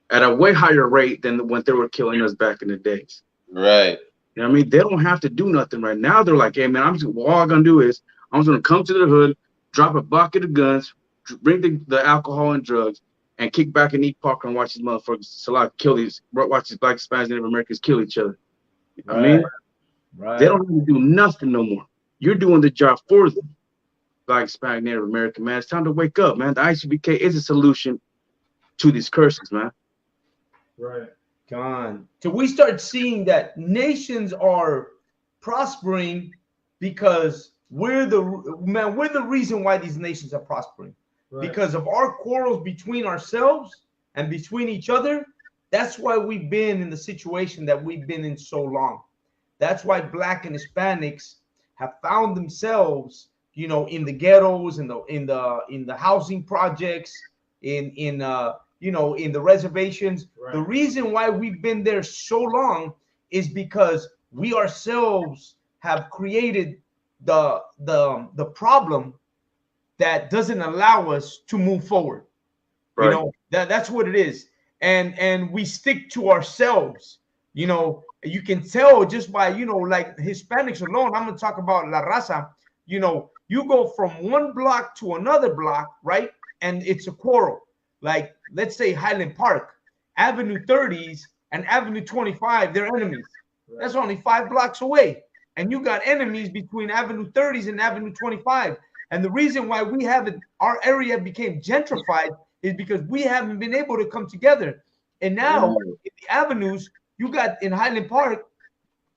at a way higher rate than when they were killing us back in the days. Right. You know what I mean? They don't have to do nothing right now. They're like, hey man, all I'm gonna do is I'm just gonna come to the hood, drop a bucket of guns, bring the alcohol and drugs, and kick back and eat popcorn and watch these motherfuckers watch these black Spanish Native Americans kill each other. You know what I mean? Right. They don't have to do nothing no more. You're doing the job for them. Black Hispanic Native American, man. It's time to wake up, man. The ICBK is a solution to these curses, man. Right. Gone. So we start seeing that nations are prospering because we're the reason why these nations are prospering. Right. Because of our quarrels between ourselves and between each other. That's why we've been in the situation that we've been in so long. That's why Black and Hispanics have found themselves, you know, in the ghettos, in the housing projects, in the reservations. Right. The reason why we've been there so long is because we ourselves have created the problem that doesn't allow us to move forward. Right. You know, that's what it is. And we stick to ourselves. You know, you can tell just by, you know, like Hispanics alone. I'm going to talk about La Raza. You know, you go from one block to another block, right? And it's a quarrel. Like, let's say Highland Park, Avenue 30s and Avenue 25, they're enemies. Right. That's only 5 blocks away. And you got enemies between Avenue 30s and Avenue 25. And the reason why our area became gentrified is because we haven't been able to come together. And now in the avenues, you got in Highland Park,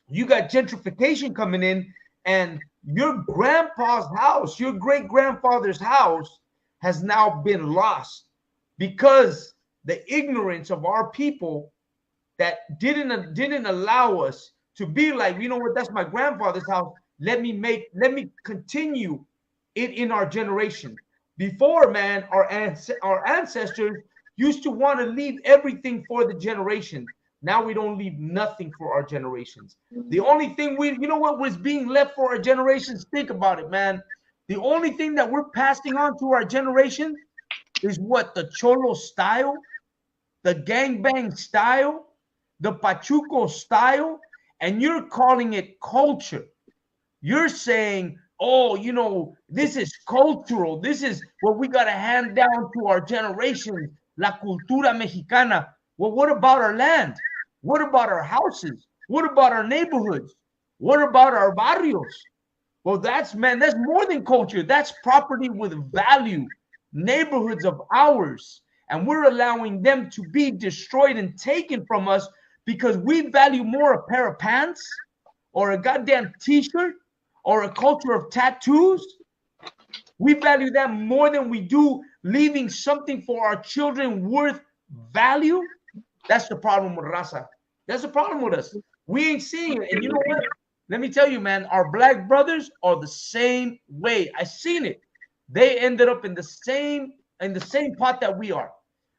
you got gentrification coming in, and your grandpa's house, your great grandfather's house has now been lost because the ignorance of our people that didn't allow us to be like, you know what, that's my grandfather's house. Let me continue it in our generation. Before, man, our ancestors used to want to leave everything for the generation. Now we don't leave nothing for our generations. The only thing you know what was being left for our generations? Think about it, man. The only thing that we're passing on to our generation is what? The Cholo style, the gangbang style, the Pachuco style, and you're calling it culture. You're saying, oh, you know, this is cultural. This is what we got to hand down to our generation, la cultura mexicana. Well, what about our land? What about our houses? What about our neighborhoods? What about our barrios? Well, that's more than culture. That's property with value. neighborhoods of ours, and we're allowing them to be destroyed and taken from us because we value more a pair of pants or a goddamn t-shirt or a culture of tattoos. We value that more than we do leaving something for our children worth value. That's the problem with Raza. That's the problem with us. We ain't seeing it. And you know what? Let me tell you, man, our black brothers are the same way. I seen it. They ended up in the same pot that we are.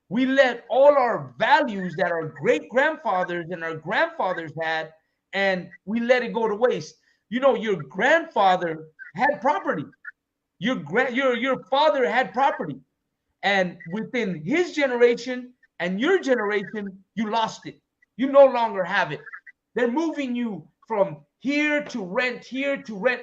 We let all our values that our great-grandfathers and our grandfathers had, and we let it go to waste. You know, your grandfather had property. Your father had property. And within his generation and your generation, you lost it. You no longer have it. They're moving you from here to rent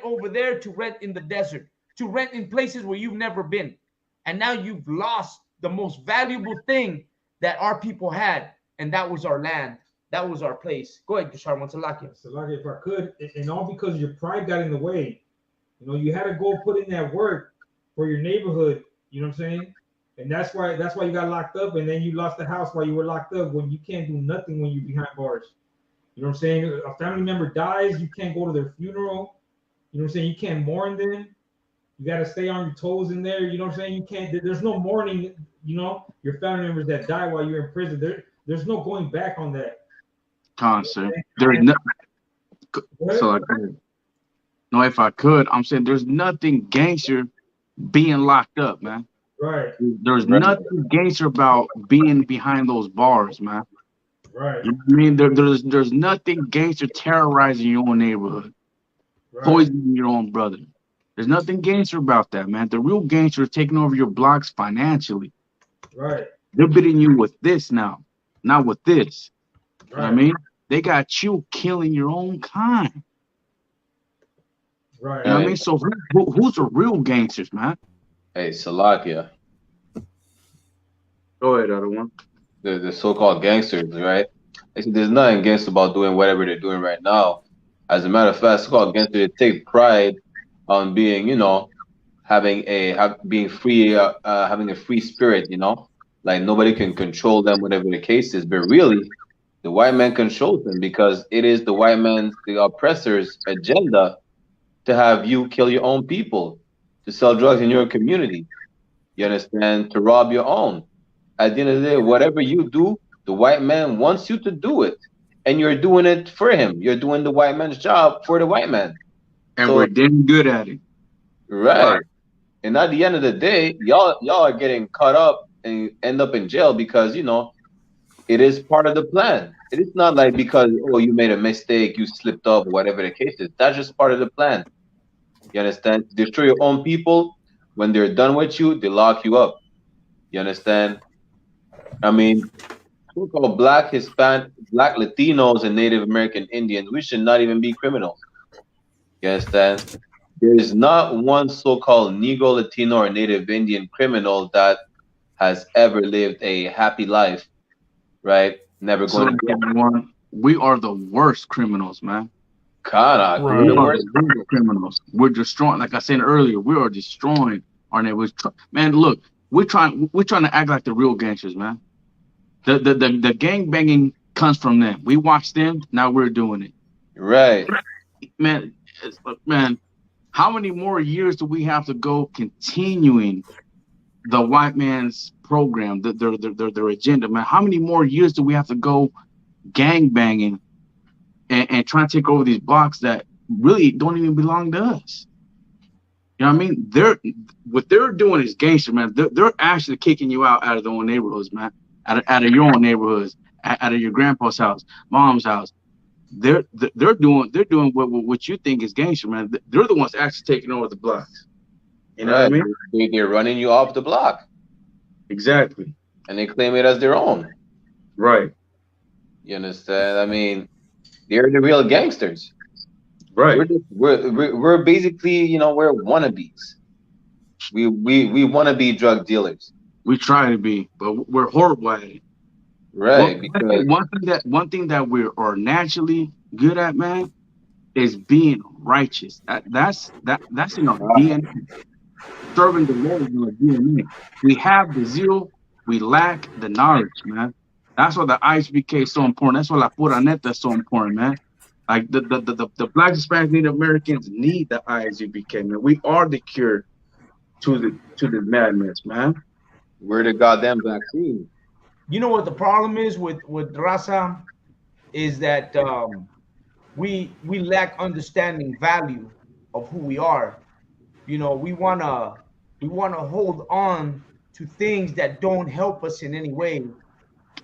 over there, to rent in the desert, to rent in places where you've never been. And now you've lost the most valuable thing that our people had, and that was our land. That was our place. Go ahead, Gishar Salakia. Salakia, if I could, and all because your pride got in the way. You know, you had to go put in that work for your neighborhood. You know what I'm saying? And that's why you got locked up, and then you lost the house while you were locked up. When you can't do nothing when you're behind bars. You know what I'm saying? A family member dies, you can't go to their funeral. You know what I'm saying? You can't mourn them. You got to stay on your toes in there. You know what I'm saying? You can't. There's no mourning. You know, your family members that die while you're in prison. There's no going back on that. Concert. There's no. So no, if I could, I'm saying there's nothing gangster being locked up, man. Right. There's nothing gangster about being behind those bars, man. Right. You know what I mean, there's nothing gangster terrorizing your own neighborhood, poisoning your own brother. There's nothing gangster about that, man. The real gangster is taking over your blocks financially. Right. They're bidding you with this now, not with this. Right. You know what I mean? They got you killing your own kind. Right. You know what I mean? So who's the real gangsters, man? Hey, Salakia. Go ahead, other one. The so-called gangsters, right? There's nothing gangster about doing whatever they're doing right now. As a matter of fact, so-called gangsters take pride on being, you know, having a free spirit, you know, like nobody can control them, whatever the case is. But really, the white man controls them because it is the white man's, the oppressor's agenda to have you kill your own people, to sell drugs in your community. You understand? To rob your own. At the end of the day, whatever you do, the white man wants you to do it, and you're doing it for him. You're doing the white man's job for the white man. And we're damn good at it. Right. And at the end of the day, y'all are getting caught up and end up in jail because, you know, it is part of the plan. It is not like because, oh, you made a mistake, you slipped up, whatever the case is. That's just part of the plan. You understand? Destroy your own people. When they're done with you, they lock you up. You understand? I mean, so-called black, Hispanic, black Latinos and Native American Indians, we should not even be criminals. You understand? There is not one so-called Negro, Latino, or Native Indian criminal that has ever lived a happy life, right? Never going to jail. We are the worst criminals, man. We're the worst criminals. We're destroying, like I said earlier, we are destroying our neighbors. Man, look, we're trying to act like the real gangsters, man. The gang banging comes from them. We watch them, now we're doing it. Right. Man, how many more years do we have to go continuing the white man's program, their agenda, man? How many more years do we have to go gang banging and trying to take over these blocks that really don't even belong to us? You know what I mean? What they're doing is gangster, man. They're actually kicking you out of their own neighborhoods, man. Out of your own neighborhoods, out of your grandpa's house, mom's house. They're doing what you think is gangster, man. They're the ones actually taking over the blocks. You know what I mean? They're running you off the block. Exactly. And they claim it as their own. Right. You understand? I mean, they're the real gangsters. Right. We're basically, you know, we're wannabes. We want to be drug dealers. We try to be, but we're horrible at it. Right. One thing that we are naturally good at, man, is being righteous. That's in our DNA. serving the Lord in our DNA. We have the zeal, we lack the knowledge, man. That's why the ISBK is so important. That's why La Pura Neta is so important, man. Like the Black, Hispanic, Native Americans need the ISBK, man. We are the cure to the madness, man. We're the goddamn vaccine. You know what the problem is with Raza is that we lack understanding value of who we are. You know, we wanna hold on to things that don't help us in any way.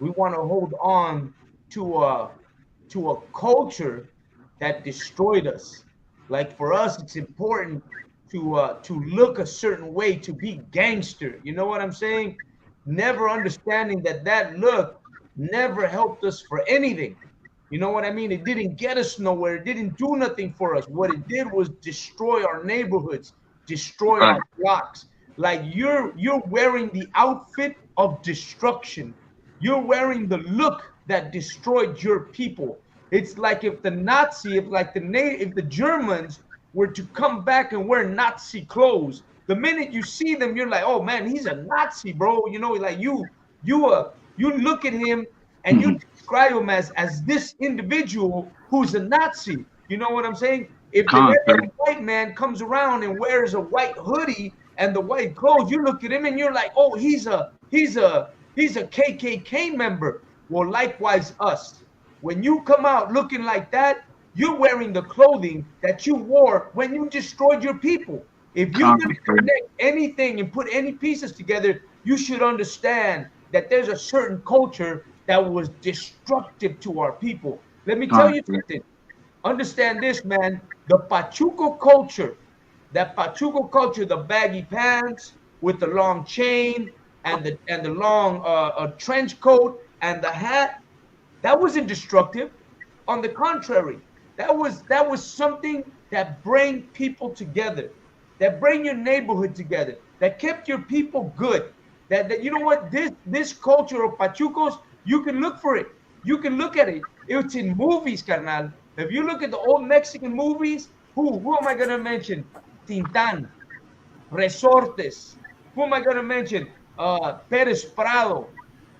We want to hold on to a culture that destroyed us. Like for us, it's important to look a certain way, to be gangster. You know what I'm saying? Never understanding that look never helped us for anything. You know what I mean? It didn't get us nowhere. It didn't do nothing for us. What it did was destroy our neighborhoods, destroy our blocks. Like you're wearing the outfit of destruction. You're wearing the look that destroyed your people. It's like if the Germans were to come back and wear Nazi clothes, the minute you see them, you're like, oh man, he's a Nazi, bro. You know, like you look at him and you describe him as this individual who's a Nazi. You know what I'm saying? If the white man comes around and wears a white hoodie and the white clothes, you look at him and you're like, oh, he's a KKK member. Well, likewise us. When you come out looking like that, you're wearing the clothing that you wore when you destroyed your people. If you can connect anything and put any pieces together, you should understand that there's a certain culture that was destructive to our people. Let me tell you something. Understand this, man. The Pachuco culture, the baggy pants with the long chain and the long trench coat and the hat, that wasn't destructive. On the contrary, that was something that bring people together, that bring your neighborhood together, that kept your people good. That you know what, this culture of Pachucos, you can look for it. You can look at it. It's in movies, carnal. If you look at the old Mexican movies, who am I gonna mention? Tintan, Resortes. Who am I gonna mention? Perez Prado.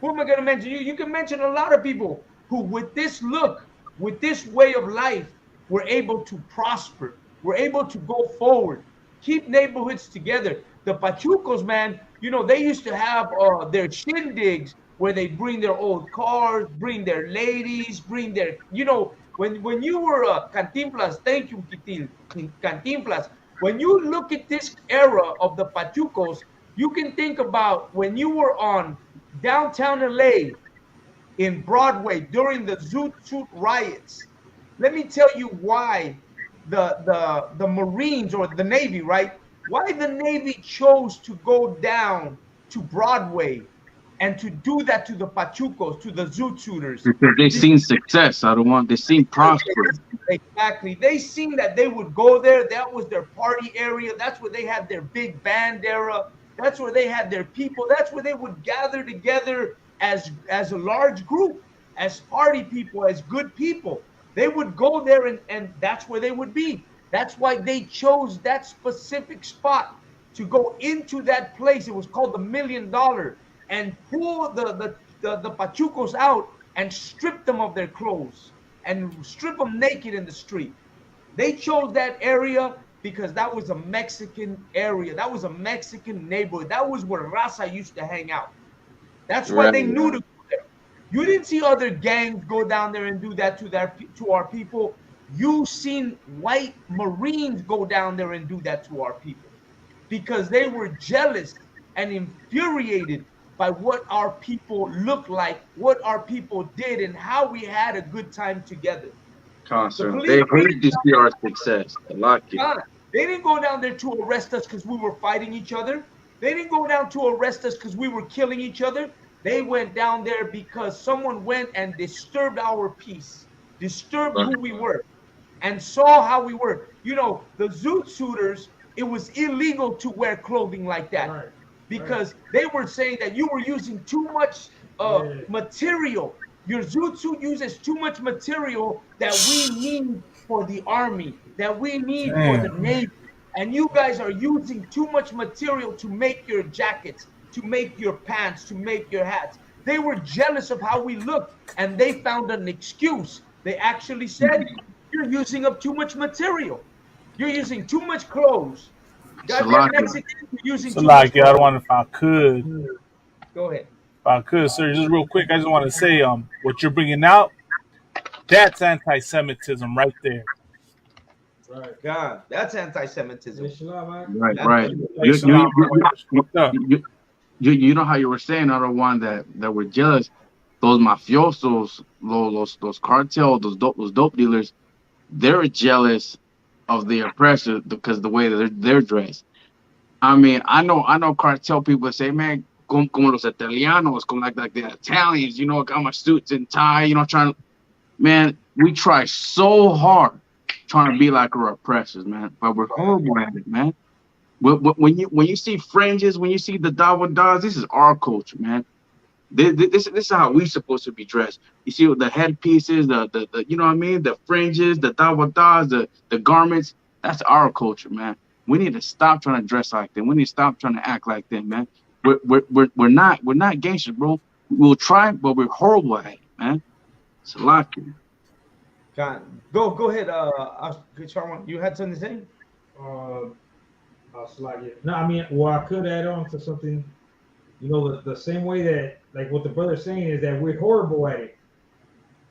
Who am I gonna mention? You can mention a lot of people who, with this look, with this way of life, were able to prosper, were able to go forward, keep neighborhoods together. The Pachucos, man, you know, they used to have their shindigs where they bring their old cars, bring their ladies, bring their, you know, when you were Cantinflas, thank you, Kitil, Cantinflas. When you look at this era of the Pachucos, you can think about when you were on downtown LA in Broadway during the Zoot Suit riots. Let me tell you why the Marines or the Navy, right? Why the Navy chose to go down to Broadway and to do that to the Pachucos, to the Zoot Suiters. Because they seen success. They seen prosperous. Exactly. They seen that they would go there. That was their party area. That's where they had their big band era. That's where they had their people. That's where they would gather together as a large group, as party people, as good people. They would go there and that's where they would be. That's why they chose that specific spot to go into that place. It was called the $1 Million, and pull the Pachucos out and strip them of their clothes and strip them naked in the street. They chose that area because that was a Mexican area. That was a Mexican neighborhood. That was where Raza used to hang out. That's why they knew to go there. You didn't see other gangs go down there and do that to our people. You seen white Marines go down there and do that to our people because they were jealous and infuriated by what our people looked like, what our people did, and how we had a good time together. Constant. They hated to see our success. They like it. They didn't go down there to arrest us because we were fighting each other. They didn't go down to arrest us because we were killing each other. They went down there because someone went and disturbed our peace, disturbed who we were, and saw how we were. You know, the Zoot Suiters, it was illegal to wear clothing like that because they were saying that you were using too much material. Your Zoot Suit uses too much material that we need for the army, that we need for the Navy. and you guys are using too much material to make your jackets, to make your pants, to make your hats. They were jealous of how we looked, and they found an excuse. They actually said, you're using up too much material. You're using too much clothes. Goddamn Mexicans, you're using too much I clothes. want, if I could, Go ahead. if I could, sir, just real quick, I just want to say, what you're bringing out, that's anti-Semitism right there. Right. God, that's anti-Semitism. Right, That's right. You know how you were saying, other one that were jealous, those mafiosos, those cartel, those dope dealers, they're jealous of the oppressor because the way that they're dressed. I mean, I know cartel people say, man, como los italianos, como like the Italians, you know, got my suits and tie, you know, man, we try so hard trying to be like our oppressors, man, but we're horrible at it, man. When you see fringes, when you see the dawadas, this is our culture, man. This is how we supposed to be dressed. You see the headpieces, the you know what I mean, the fringes, the dawadas, the garments. That's our culture, man. We need to stop trying to dress like them. We need to stop trying to act like them, man. We're not gangsters, bro. We'll try, but we're horrible at it, man. It's a lot. Go ahead, Charwan. You had something to say? No, I mean, well, I could add on to something. You know, the same way that, like what the brother's saying is that we're horrible at it.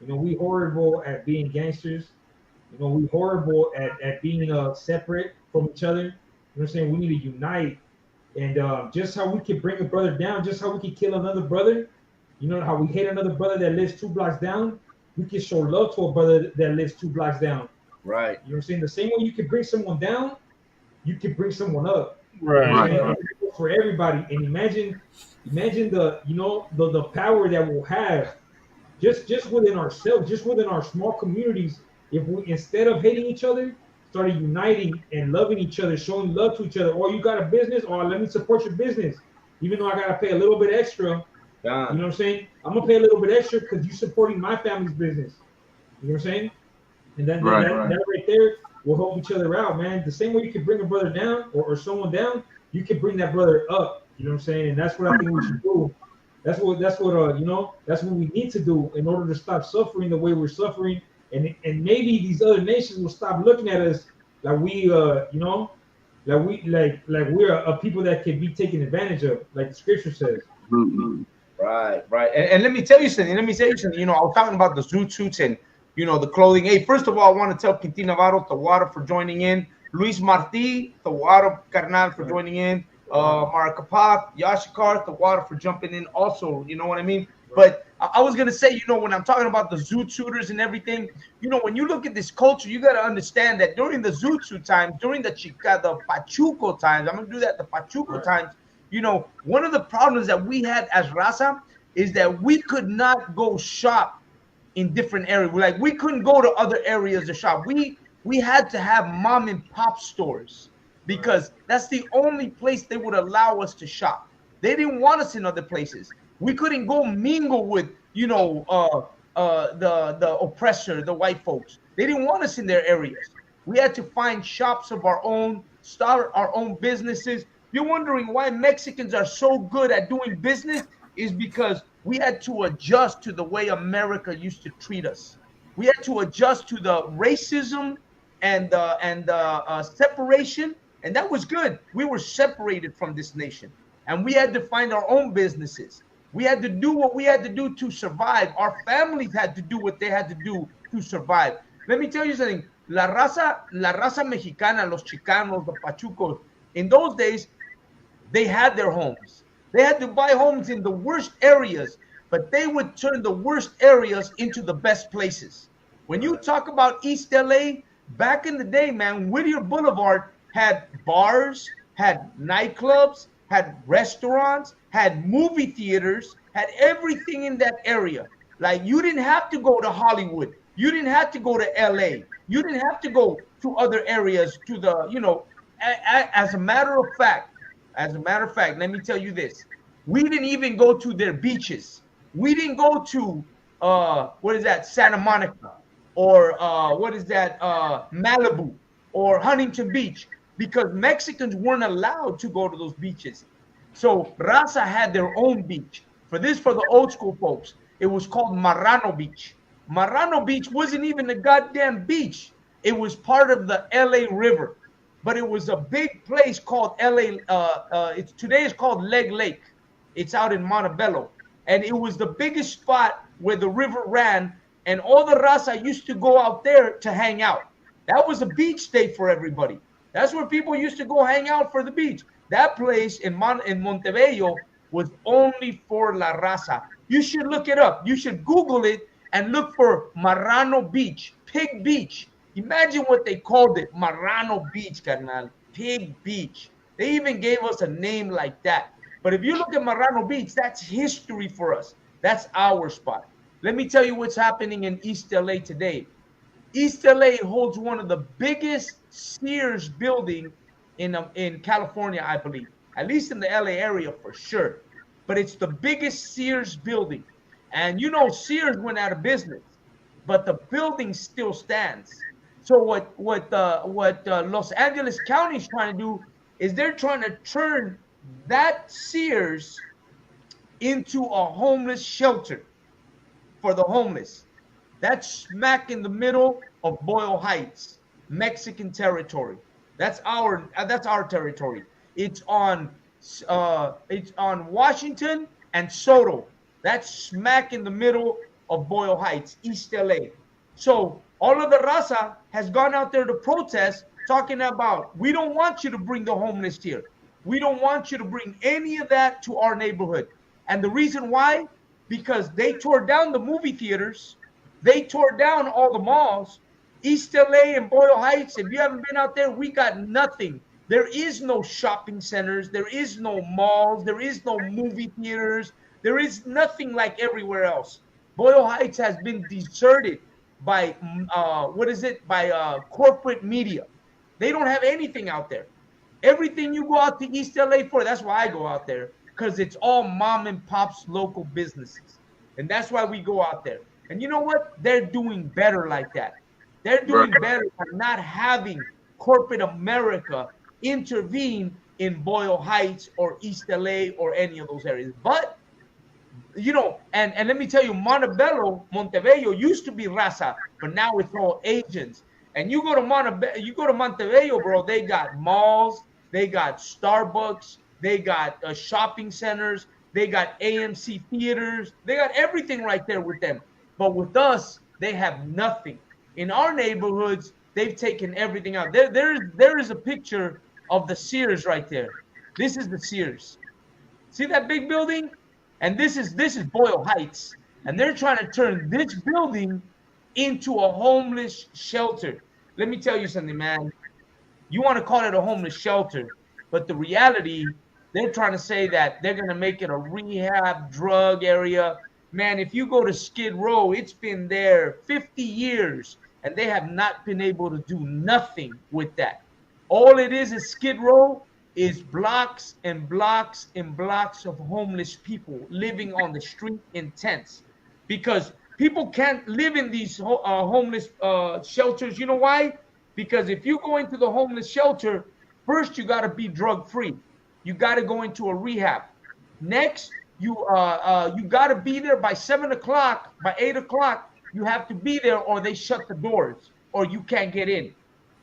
You know, we horrible at being gangsters. You know, we horrible at being separate from each other. You know what I'm saying? We need to unite. And just how we can bring a brother down, just how we can kill another brother. You know how we hate another brother that lives 2 blocks down? We can show love to a brother that lives 2 blocks down. Right. You know what I'm saying? The same way you can bring someone down, you can bring someone up. Right. Right. For everybody. And imagine the, you know, the power that we'll have just within ourselves, just within our small communities, if we, instead of hating each other, started uniting and loving each other, showing love to each other. Or you got a business, or let me support your business, even though I gotta pay a little bit extra. Yeah. You know what I'm saying? I'm gonna pay a little bit extra because you're supporting my family's business. You know what I'm saying? And that right there will help each other out, man. The same way you can bring a brother down or someone down, you can bring that brother up. You know what I'm saying? And that's what I think we should do. That's what you know, that's what we need to do in order to stop suffering the way we're suffering. And maybe these other nations will stop looking at us like we you know, like we're a people that can be taken advantage of, like the scripture says. Mm-hmm. Right. And let me tell you something. You know, I was talking about the zoot suits and, you know, the clothing. Hey, first of all, I want to tell Quintin Navarro, Tawara, for joining in. Luis Martí, Tawara, Carnal, for joining in. AmeriKKKas, Yashikar, Tawara, for jumping in also. You know what I mean? But I was going to say, you know, when I'm talking about the zoot suiters and everything, you know, when you look at this culture, you got to understand that during the zoot suit times, during the Pachuco times, I'm going to do that, the Pachuco times, you know, one of the problems that we had as Raza is that we could not go shop in different areas. Like, we couldn't go to other areas to shop. We had to have mom and pop stores because that's the only place they would allow us to shop. They didn't want us in other places. We couldn't go mingle with, you know, the oppressor, the white folks. They didn't want us in their areas. We had to find shops of our own, start our own businesses. You're wondering why Mexicans are so good at doing business is because we had to adjust to the way America used to treat us. We had to adjust to the racism and separation, and that was good. We were separated from this nation, and we had to find our own businesses. We had to do what we had to do to survive. Our families had to do what they had to do to survive. Let me tell you something. La raza mexicana, los Chicanos, the Pachucos, in those days, they had their homes. They had to buy homes in the worst areas, but they would turn the worst areas into the best places. When you talk about East LA, back in the day, man, Whittier Boulevard had bars, had nightclubs, had restaurants, had movie theaters, had everything in that area. Like, you didn't have to go to Hollywood. You didn't have to go to LA. You didn't have to go to other areas to the, you know, as a matter of fact, let me tell you this. We didn't even go to their beaches. We didn't go to, what is that, Santa Monica, or what is that, Malibu, or Huntington Beach. because Mexicans weren't allowed to go to those beaches. So Raza had their own beach. For the old school folks, it was called Marrano Beach. Marrano Beach wasn't even a goddamn beach. It was part of the LA River, but it was a big place called LA. Today it's called Leg Lake. It's out in Montebello, and it was the biggest spot where the river ran, and all the raza used to go out there to hang out. That was a beach day for everybody. That's where people used to go hang out for the beach. That place in Montebello was only for la raza. You should look it up. You should Google it and look for Marrano Beach, Pig Beach. Imagine what they called it, Marrano Beach, carnal, Pig Beach. They even gave us a name like that. But if you look at Marrano Beach, that's history for us. That's our spot. Let me tell you what's happening in East LA today. East LA holds one of the biggest Sears building in California, I believe. At least in the LA area for sure. But it's the biggest Sears building. And you know Sears went out of business, but the building still stands. So what Los Angeles County is trying to do is they're trying to turn that Sears into a homeless shelter for the homeless. That's smack in the middle of Boyle Heights, Mexican territory. That's our territory. It's on Washington and Soto. That's smack in the middle of Boyle Heights, East LA. So all of the raza has gone out there to protest, talking about, we don't want you to bring the homeless here. We don't want you to bring any of that to our neighborhood. And the reason why, because they tore down the movie theaters. They tore down all the malls. East LA and Boyle Heights, if you haven't been out there, we got nothing. There is no shopping centers. There is no malls. There is no movie theaters. There is nothing like everywhere else. Boyle Heights has been deserted by, corporate media. They don't have anything out there. Everything you go out to East LA for, that's why I go out there, because it's all mom and pop's local businesses. And that's why we go out there. And you know what? They're doing better like that. They're doing better by not having corporate America intervene in Boyle Heights or East LA or any of those areas. But, you know, and let me tell you, Montebello used to be raza, but now it's all Asians. And you go to Montebello, bro, they got malls, they got Starbucks, they got shopping centers, they got AMC theaters, they got everything right there with them. But with us, they have nothing. In our neighborhoods, they've taken everything out. There is a picture of the Sears right there. This is the Sears. See that big building? And this is Boyle Heights. And they're trying to turn this building into a homeless shelter. Let me tell you something, man. You want to call it a homeless shelter, but the reality, they're trying to say that they're going to make it a rehab drug area. Man, if you go to Skid Row, it's been there 50 years, and they have not been able to do nothing with that. All it is Skid Row is blocks and blocks and blocks of homeless people living on the street in tents, because people can't live in these homeless shelters. You know why? Because if you go into the homeless shelter, first you got to be drug free. You got to go into a rehab. Next, you got to be there by 7 o'clock. By 8 o'clock, you have to be there, or they shut the doors, or you can't get in.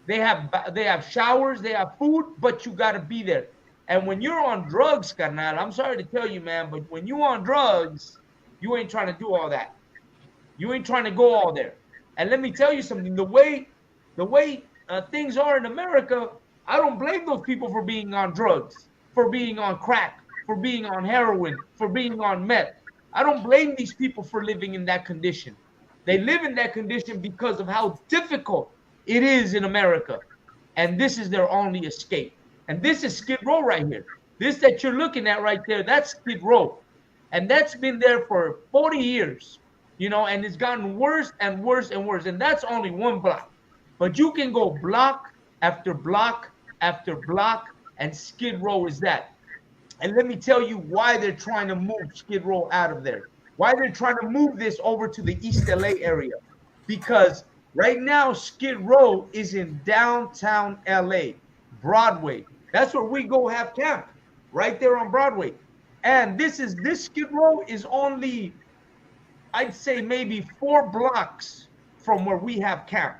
They have showers, they have food, but you got to be there. And when you're on drugs, carnal, I'm sorry to tell you, man, but when you're on drugs, you ain't trying to do all that. You ain't trying to go all there. And let me tell you something. The way things are in America, I don't blame those people for being on drugs, for being on crack, for being on heroin, for being on meth. I don't blame these people for living in that condition. They live in that condition because of how difficult it is in America. And this is their only escape. And this is Skid Row right here. This that you're looking at right there, that's Skid Row. And that's been there for 40 years, you know, and it's gotten worse and worse and worse. And that's only one block. But you can go block after block after block, and Skid Row is that. And let me tell you why they're trying to move Skid Row out of there. Why they're trying to move this over to the East LA area. Because right now, Skid Row is in downtown LA. Broadway. That's where we go have camp, right there on Broadway. And this Skid Row is only, I'd say maybe 4 blocks from where we have camp.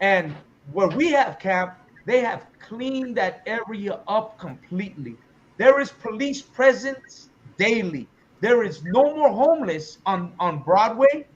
And where we have camp, they have cleaned that area up completely. There is police presence daily. There is no more homeless on Broadway,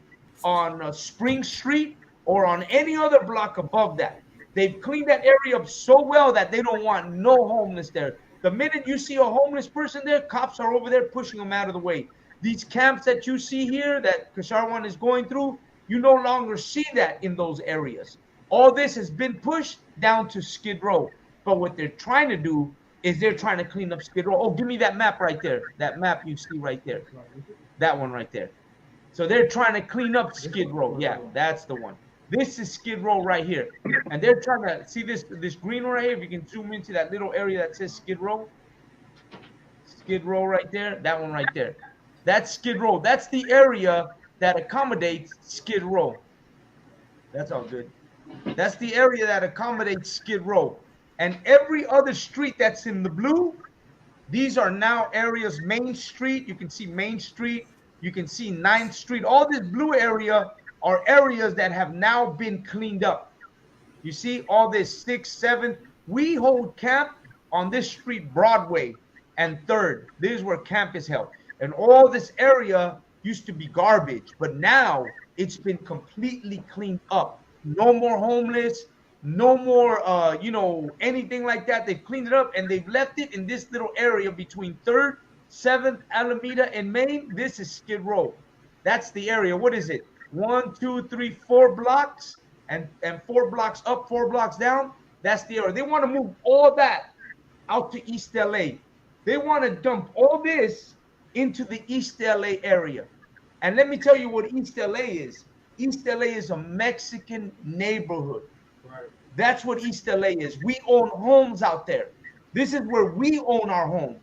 on Spring Street, or on any other block above that. They've cleaned that area up so well that they don't want no homeless there. The minute you see a homeless person there, cops are over there pushing them out of the way. These camps that you see here that Kasharwan is going through, you no longer see that in those areas. All this has been pushed down to Skid Row. But what they're trying to do is they're trying to clean up Skid Row. Oh, give me that map right there. That map you see right there. That one right there. So they're trying to clean up Skid Row. Yeah, that's the one. This is Skid Row right here. And they're trying to see this green right here. If you can zoom into that little area that says Skid Row. Skid Row right there. That one right there. That's Skid Row. That's the area that accommodates Skid Row. That's all good. That's the area that accommodates Skid Row. And every other street that's in the blue, these are now areas. Main Street, you can see Main Street, you can see 9th Street. All this blue area are areas that have now been cleaned up. You see all this 6th, 7th. We hold camp on this street, Broadway and 3rd. This is where camp is held. And all this area used to be garbage, but now it's been completely cleaned up. No more homeless, no more, anything like that. They've cleaned it up and they've left it in this little area between 3rd, 7th, Alameda, and Main. This is Skid Row. That's the area. What is it? 1, 2, 3, 4 blocks and 4 blocks up, 4 blocks down. That's the area. They want to move all that out to East LA. They want to dump all this into the East LA area. And let me tell you what East LA is. East LA is a Mexican neighborhood. Right. That's what East LA is. We own homes out there. This is where we own our homes.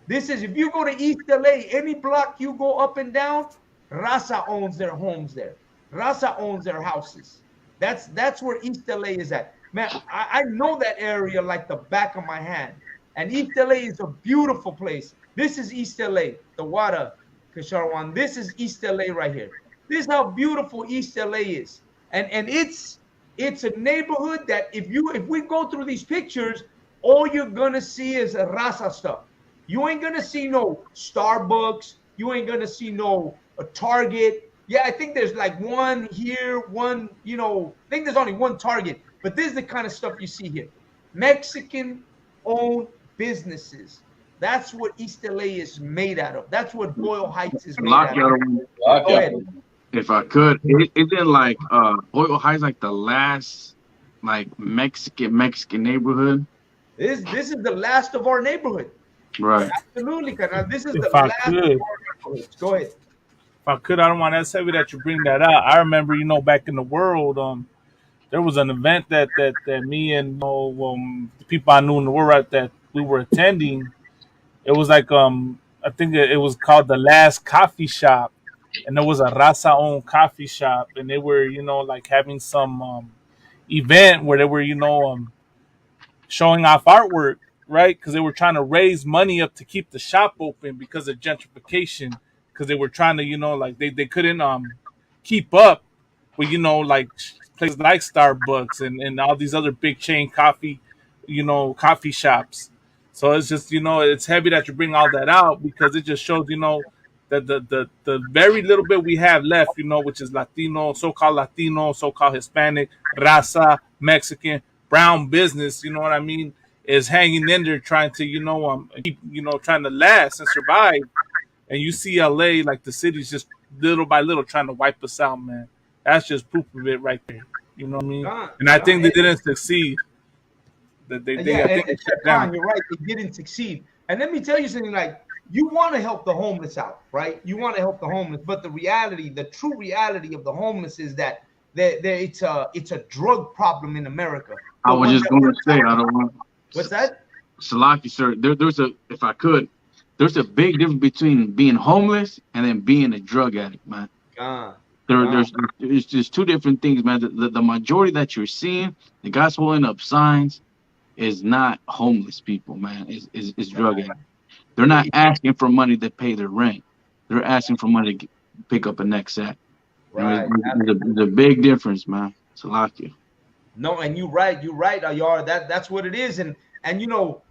This is, if you go to East LA, any block you go up and down, Raza owns their homes there. Raza owns their houses. That's where East LA is at. Man, I know that area like the back of my hand. And East LA is a beautiful place. This is East LA, the Wada, Kasharwan. This is East LA right here. This is how beautiful East LA is. And it's a neighborhood that if we go through these pictures, all you're gonna see is a Raza stuff. You ain't gonna see no Starbucks. You ain't gonna see no a Target. Yeah, I think there's like one here, one, I think there's only one Target. But this is the kind of stuff you see here. Mexican-owned businesses. That's what East LA is made out of. That's what Boyle Heights is made out of. Go ahead. If I could, isn't like Boyle Heights like the last like Mexican neighborhood? This is the last of our neighborhood. Right. Absolutely, Kana. This is the last of our neighborhoods. Go ahead. If I could, I don't want to heavy that you bring that out. I remember, back in the world, there was an event that me and the people I knew in the world that we were attending. It was like I think it was called the Last Coffee Shop, and there was a Raza-owned coffee shop, and they were like having some event where they were showing off artwork, right? Because they were trying to raise money up to keep the shop open because of gentrification. Because they were trying to like they couldn't keep up with like places like Starbucks and all these other big chain coffee shops. So it's just it's heavy that you bring all that out because it just shows that the very little bit we have left, which is Latino, so-called Hispanic, Raza, Mexican, brown business, you know what I mean, is hanging in there trying to keep trying to last and survive. And you see LA, like the city's just little by little trying to wipe us out, man. That's just proof of it right there. You know what I mean? And I think they didn't succeed. I think they shut down. You're right. They didn't succeed. And let me tell you something. Like, you want to help the homeless out, right? You want to help the homeless, but the true reality of the homeless is that it's a drug problem in America. I was just going to say, I don't want. What's that? Salaki, sir. If I could. There's a big difference between being homeless and then being a drug addict, man. There's just two different things, man. The majority that you're seeing, the guys holding up signs, is not homeless people, man. Is drug addicts. They're not asking for money to pay their rent. They're asking for money to pick up a next sack. Right. There's a big difference, man. Salakia. No, and you're right, Ayar. That's what it is, and you know,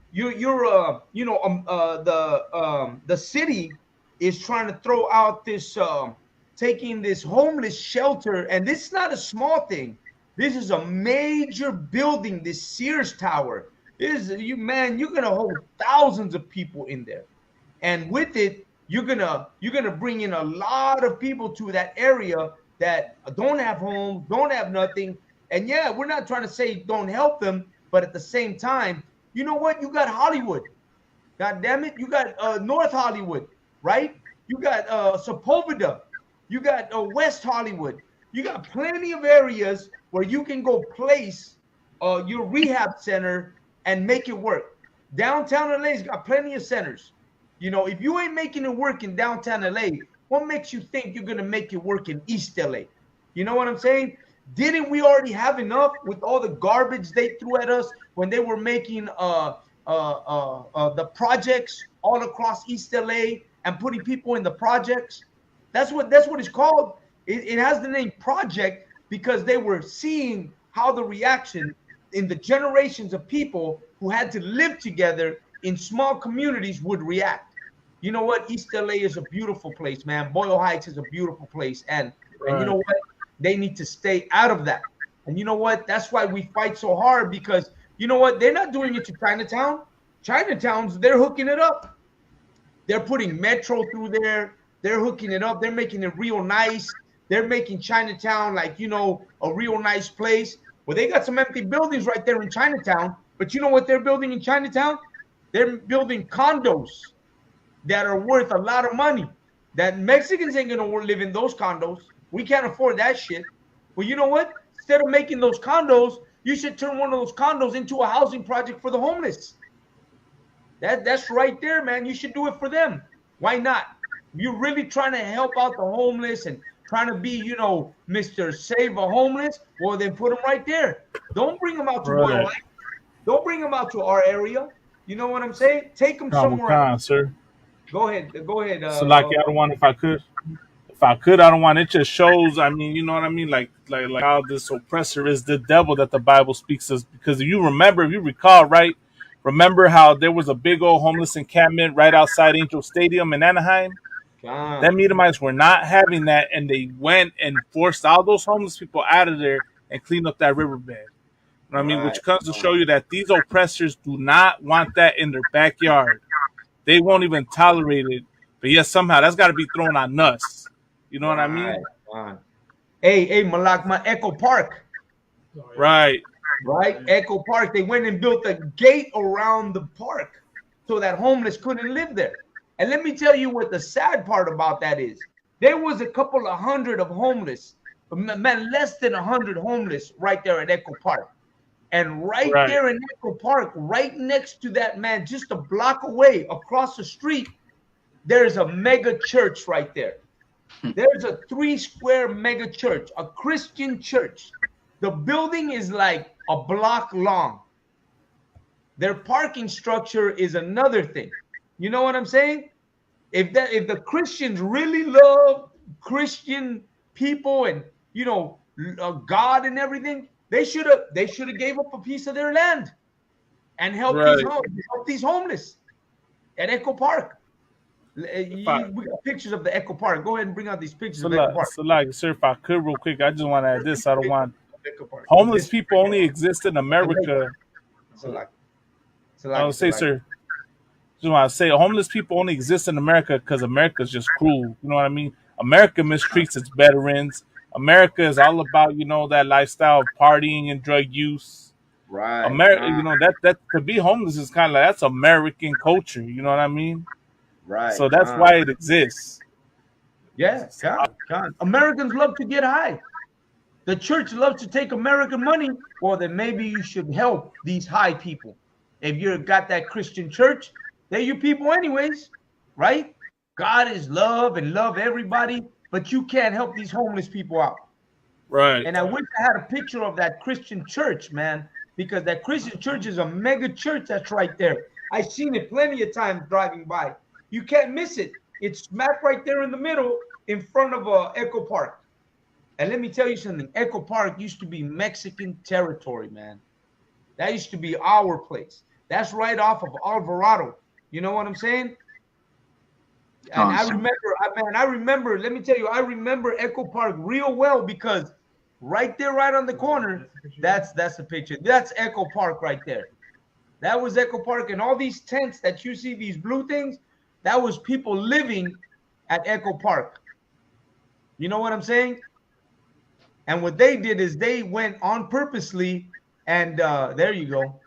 the city is trying to throw out this taking this homeless shelter, and this is not a small thing. This is a major building, this Sears Tower. This is, you're gonna hold thousands of people in there, and with it, you're gonna bring in a lot of people to that area that don't have homes, don't have nothing. And yeah, we're not trying to say don't help them, but at the same time, you know what? You got Hollywood. God damn it, you got North Hollywood, right? You got Sepulveda. You got West Hollywood. You got plenty of areas where you can go place your rehab center and make it work. Downtown LA's got plenty of centers. You know, if you ain't making it work in downtown LA, what makes you think you're gonna make it work in East LA? You know what I'm saying? Didn't we already have enough with all the garbage they threw at us when they were making the projects all across East LA and putting people in the projects? That's what it's called. It has the name project because they were seeing how the reaction in the generations of people who had to live together in small communities would react. You know what? East LA is a beautiful place, man. Boyle Heights is a beautiful place. And you know what? They need to stay out of that. And you know what? That's why we fight so hard, because you know what? They're not doing it to Chinatown. They're hooking it up. They're putting metro through there. They're hooking it up. They're making it real nice. They're making Chinatown like, you know, a real nice place. Well, they got some empty buildings right there in Chinatown. But you know what they're building in Chinatown? They're building condos that are worth a lot of money. That Mexicans ain't going to live in those condos. We can't afford that shit. Well, you know what? Instead of making those condos, you should turn one of those condos into a housing project for the homeless. That's right there, man. You should do it for them. Why not? You're really trying to help out the homeless and trying to be, you know, Mr. Save a Homeless. Well, then put them right there. Don't bring them out to Boyle Heights. Don't bring them out to our area. You know what I'm saying? Take them somewhere else. Sir. Go ahead. So, like, I don't want, if I could, I don't want. It just shows. I mean, you know what I mean, like how this oppressor is the devil that the Bible speaks of. Because if you recall, right? Remember how there was a big old homeless encampment right outside Angel Stadium in Anaheim? Them Edomites were not having that, and they went and forced all those homeless people out of there and cleaned up that riverbed. You know what I mean? Which comes to show you that these oppressors do not want that in their backyard. They won't even tolerate it. But yes, somehow that's got to be thrown on us. You know what I mean? Hey, Malakma, Echo Park. Right. Echo Park. They went and built a gate around the park so that homeless couldn't live there. And let me tell you what the sad part about that is. There was a couple of hundred of homeless, man, less than 100 homeless right there at Echo Park. And right there in Echo Park, right next to that, man, just a block away across the street, there's a mega church right there. There's a 3-square mega church, a Christian church. The building is like a block long. Their parking structure is another thing. You know what I'm saying? If the Christians really love Christian people and, you know, God and everything, they should have gave up a piece of their land and helped these homeless at Echo Park. We got pictures of the Echo Park. Go ahead and bring out these pictures of Echo Park. So, like, sir, if I could real quick, I just want to add this. I don't want homeless people only exist in America. I would say, sir, just want to say homeless people only exist in America because America's just cruel. You know what I mean? America mistreats its veterans. America is all about, you know, that lifestyle of partying and drug use. America, you know, that to be homeless is kind of like, that's American culture. You know what I mean? So that's why it exists. Yes, God. Americans love to get high. The church loves to take American money. Well, then maybe you should help these high people. If you've got that Christian church, they're your people anyways, right? God is love and love everybody, but you can't help these homeless people out. Right. And I wish I had a picture of that Christian church, man, because that Christian church is a mega church that's right there. I've seen it plenty of times driving by. You can't miss it. It's smack right there in the middle in front of Echo Park. And let me tell you something. Echo Park used to be Mexican territory, man. That used to be our place. That's right off of Alvarado. You know what I'm saying? And I remember, let me tell you, I remember Echo Park real well because right there, right on the corner, that's the picture. That's Echo Park right there. That was Echo Park. And all these tents that you see, these blue things, that was people living at Echo Park. You know what I'm saying? And what they did is they went on purposely, and there you go.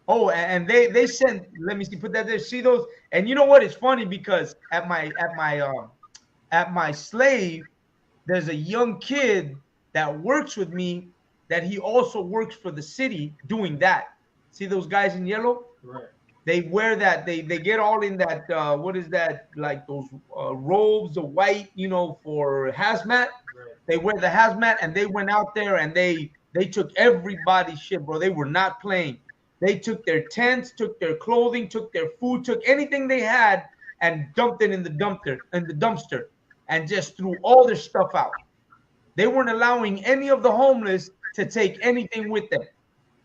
Oh, and they sent, let me see, put that there. See those? And you know what? It's funny because at my slave, there's a young kid that works with me that he also works for the city doing that. See those guys in yellow? Right. They wear that, they get all in that, what is that, like those robes, the white, you know, for hazmat. Right. They wear the hazmat, and they went out there and they took everybody's shit, bro. They were not playing. They took their tents, took their clothing, took their food, took anything they had and dumped it in the dumpster, and just threw all their stuff out. They weren't allowing any of the homeless to take anything with them.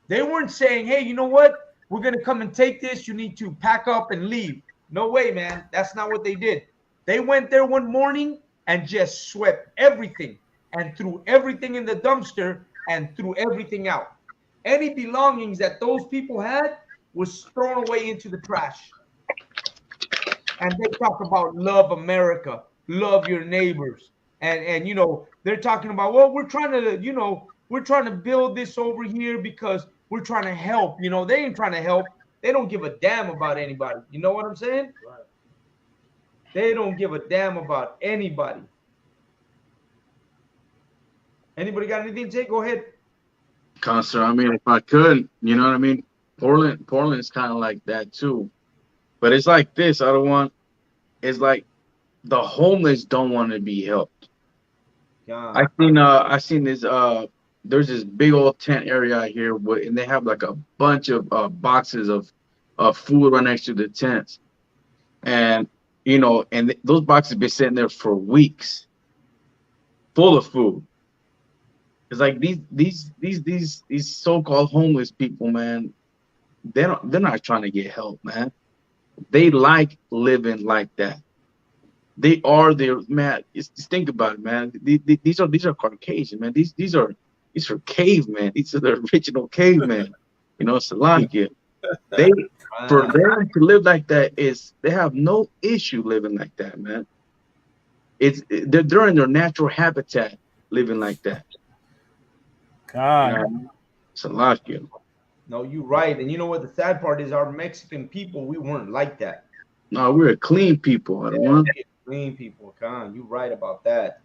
They weren't saying, hey, you know what? We're going to come and take this. You need to pack up and leave. No way, man. That's not what they did. They went there one morning and just swept everything and threw everything in the dumpster and threw everything out. Any belongings that those people had was thrown away into the trash. And they talk about love America, love your neighbors. And you know, they're talking about, well, we're trying to build this over here because we're trying to help. You know, they ain't trying to help. They don't give a damn about anybody. You know what I'm saying? Right. They don't give a damn about anybody. Anybody got anything to say? Go ahead. Concert. I mean, if I could, you know what I mean? Portland's kind of like that too. But it's like this. It's like the homeless don't want to be helped. Yeah. I seen this, there's this big old tent area out here, and they have like a bunch of boxes of food right next to the tents. And, you know, and those boxes been sitting there for weeks full of food. It's like these so-called homeless people, man, they're not trying to get help, man. They like living like that. They are there, man. Just think about it, man. These are Caucasian, man. These are cavemen. These are the original cavemen. You know, Slovakia. For them to live like that they have no issue living like that, man. They're in their natural habitat living like that. God. Slovakia. No, you're right. And you know what the sad part is? Our Mexican people, we weren't like that. No, we're a clean people. Clean people. Con, you're right about that.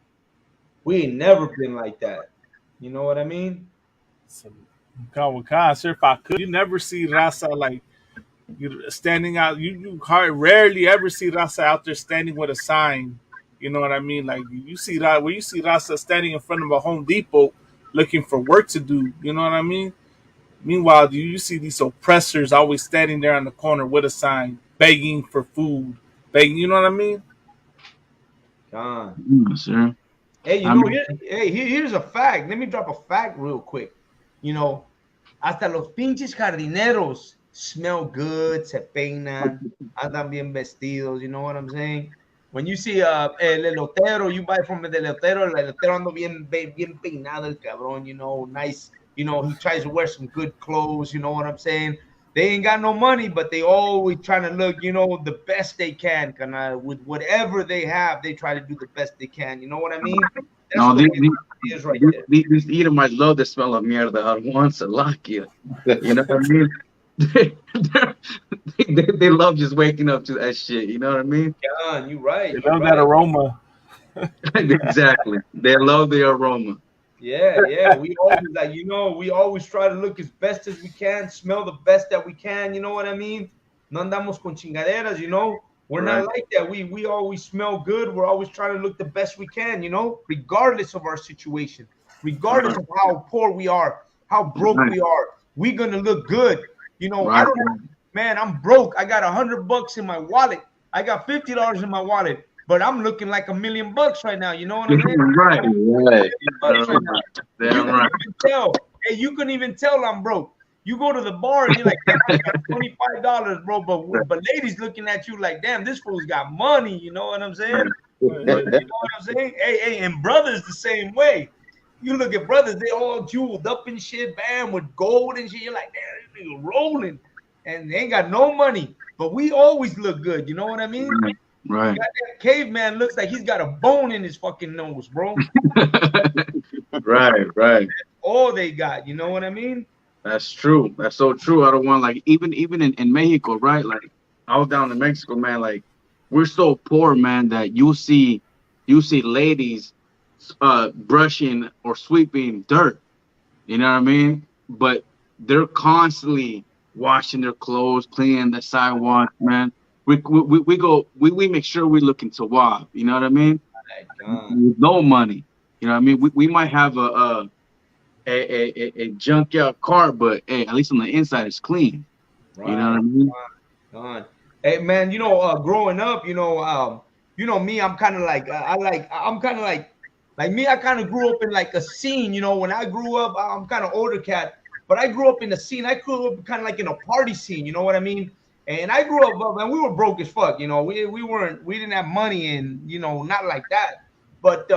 We ain't never been like that. You know what I mean? Sir, if I could, you never see Raza like you standing out. You rarely ever see Raza out there standing with a sign. You know what I mean? Like you see that where you see Raza standing in front of a Home Depot looking for work to do. You know what I mean? Meanwhile, you see these oppressors always standing there on the corner with a sign, begging for food, begging. You know what I mean? Sir. Hey, you know, here's a fact. Let me drop a fact real quick. You know, hasta los pinches jardineros smell good, se peinan, andan bien vestidos. You know what I'm saying? When you see el elotero, you buy from el elotero ando bien peinado el cabrón, you know, nice. You know, he tries to wear some good clothes. You know what I'm saying? They ain't got no money, but they always trying to look, you know, the best they can. With whatever they have, they try to do the best they can. You know what I mean? That's these Edomites love the smell of mierda out once a Slovakia. You know what I mean? They love just waking up to that shit. You know what I mean? John, you're right. They love that aroma. Exactly. They love the aroma. Yeah. We always try to look as best as we can, smell the best that we can. You know what I mean? No andamos con chingaderas, you know? We're not like that. We always smell good. We're always trying to look the best we can, you know, regardless of our situation, regardless of how poor we are. how broke Right. we are. We gonna look good. You know, I Right. don't have, man, I'm broke. I got $100 in my wallet. I got $50 in my wallet, but I'm looking like $1,000,000 right now. You know what I mean? Right. Right. $1,000,000 right now. You Damn can right. even tell. Hey, you can even tell I'm broke. You go to the bar and you're like, damn, I got $25, bro. But ladies looking at you like, damn, this fool's got money. You know what I'm saying? You know what I'm saying? Hey, and brothers the same way. You look at brothers, they all jeweled up and shit, bam, with gold and shit. You're like, damn, this nigga rolling, and they ain't got no money. But we always look good. You know what I mean? Right. That caveman looks like he's got a bone in his fucking nose, bro. Right. Right. All they got. You know what I mean? That's true. That's so true. I don't want like even in Mexico, right? Like I was down in Mexico, man. Like we're so poor, man, that you see ladies brushing or sweeping dirt. You know what I mean? But they're constantly washing their clothes, cleaning the sidewalk, man. We make sure we look into WAP. You know what I mean? With no money. You know what I mean? We might have a junkyard car, but hey, at least on the inside it's clean. Right. You know what I mean? God. Hey man, you know, growing up, you know me, I'm kind of like I'm kind of like me. I kind of grew up in like a scene. You know, when I grew up, I'm kind of older cat, but I grew up in a scene. I grew up kind of like in a party scene. You know what I mean? And I grew up, and we were broke as fuck. You know, we didn't have money, and you know, not like that. But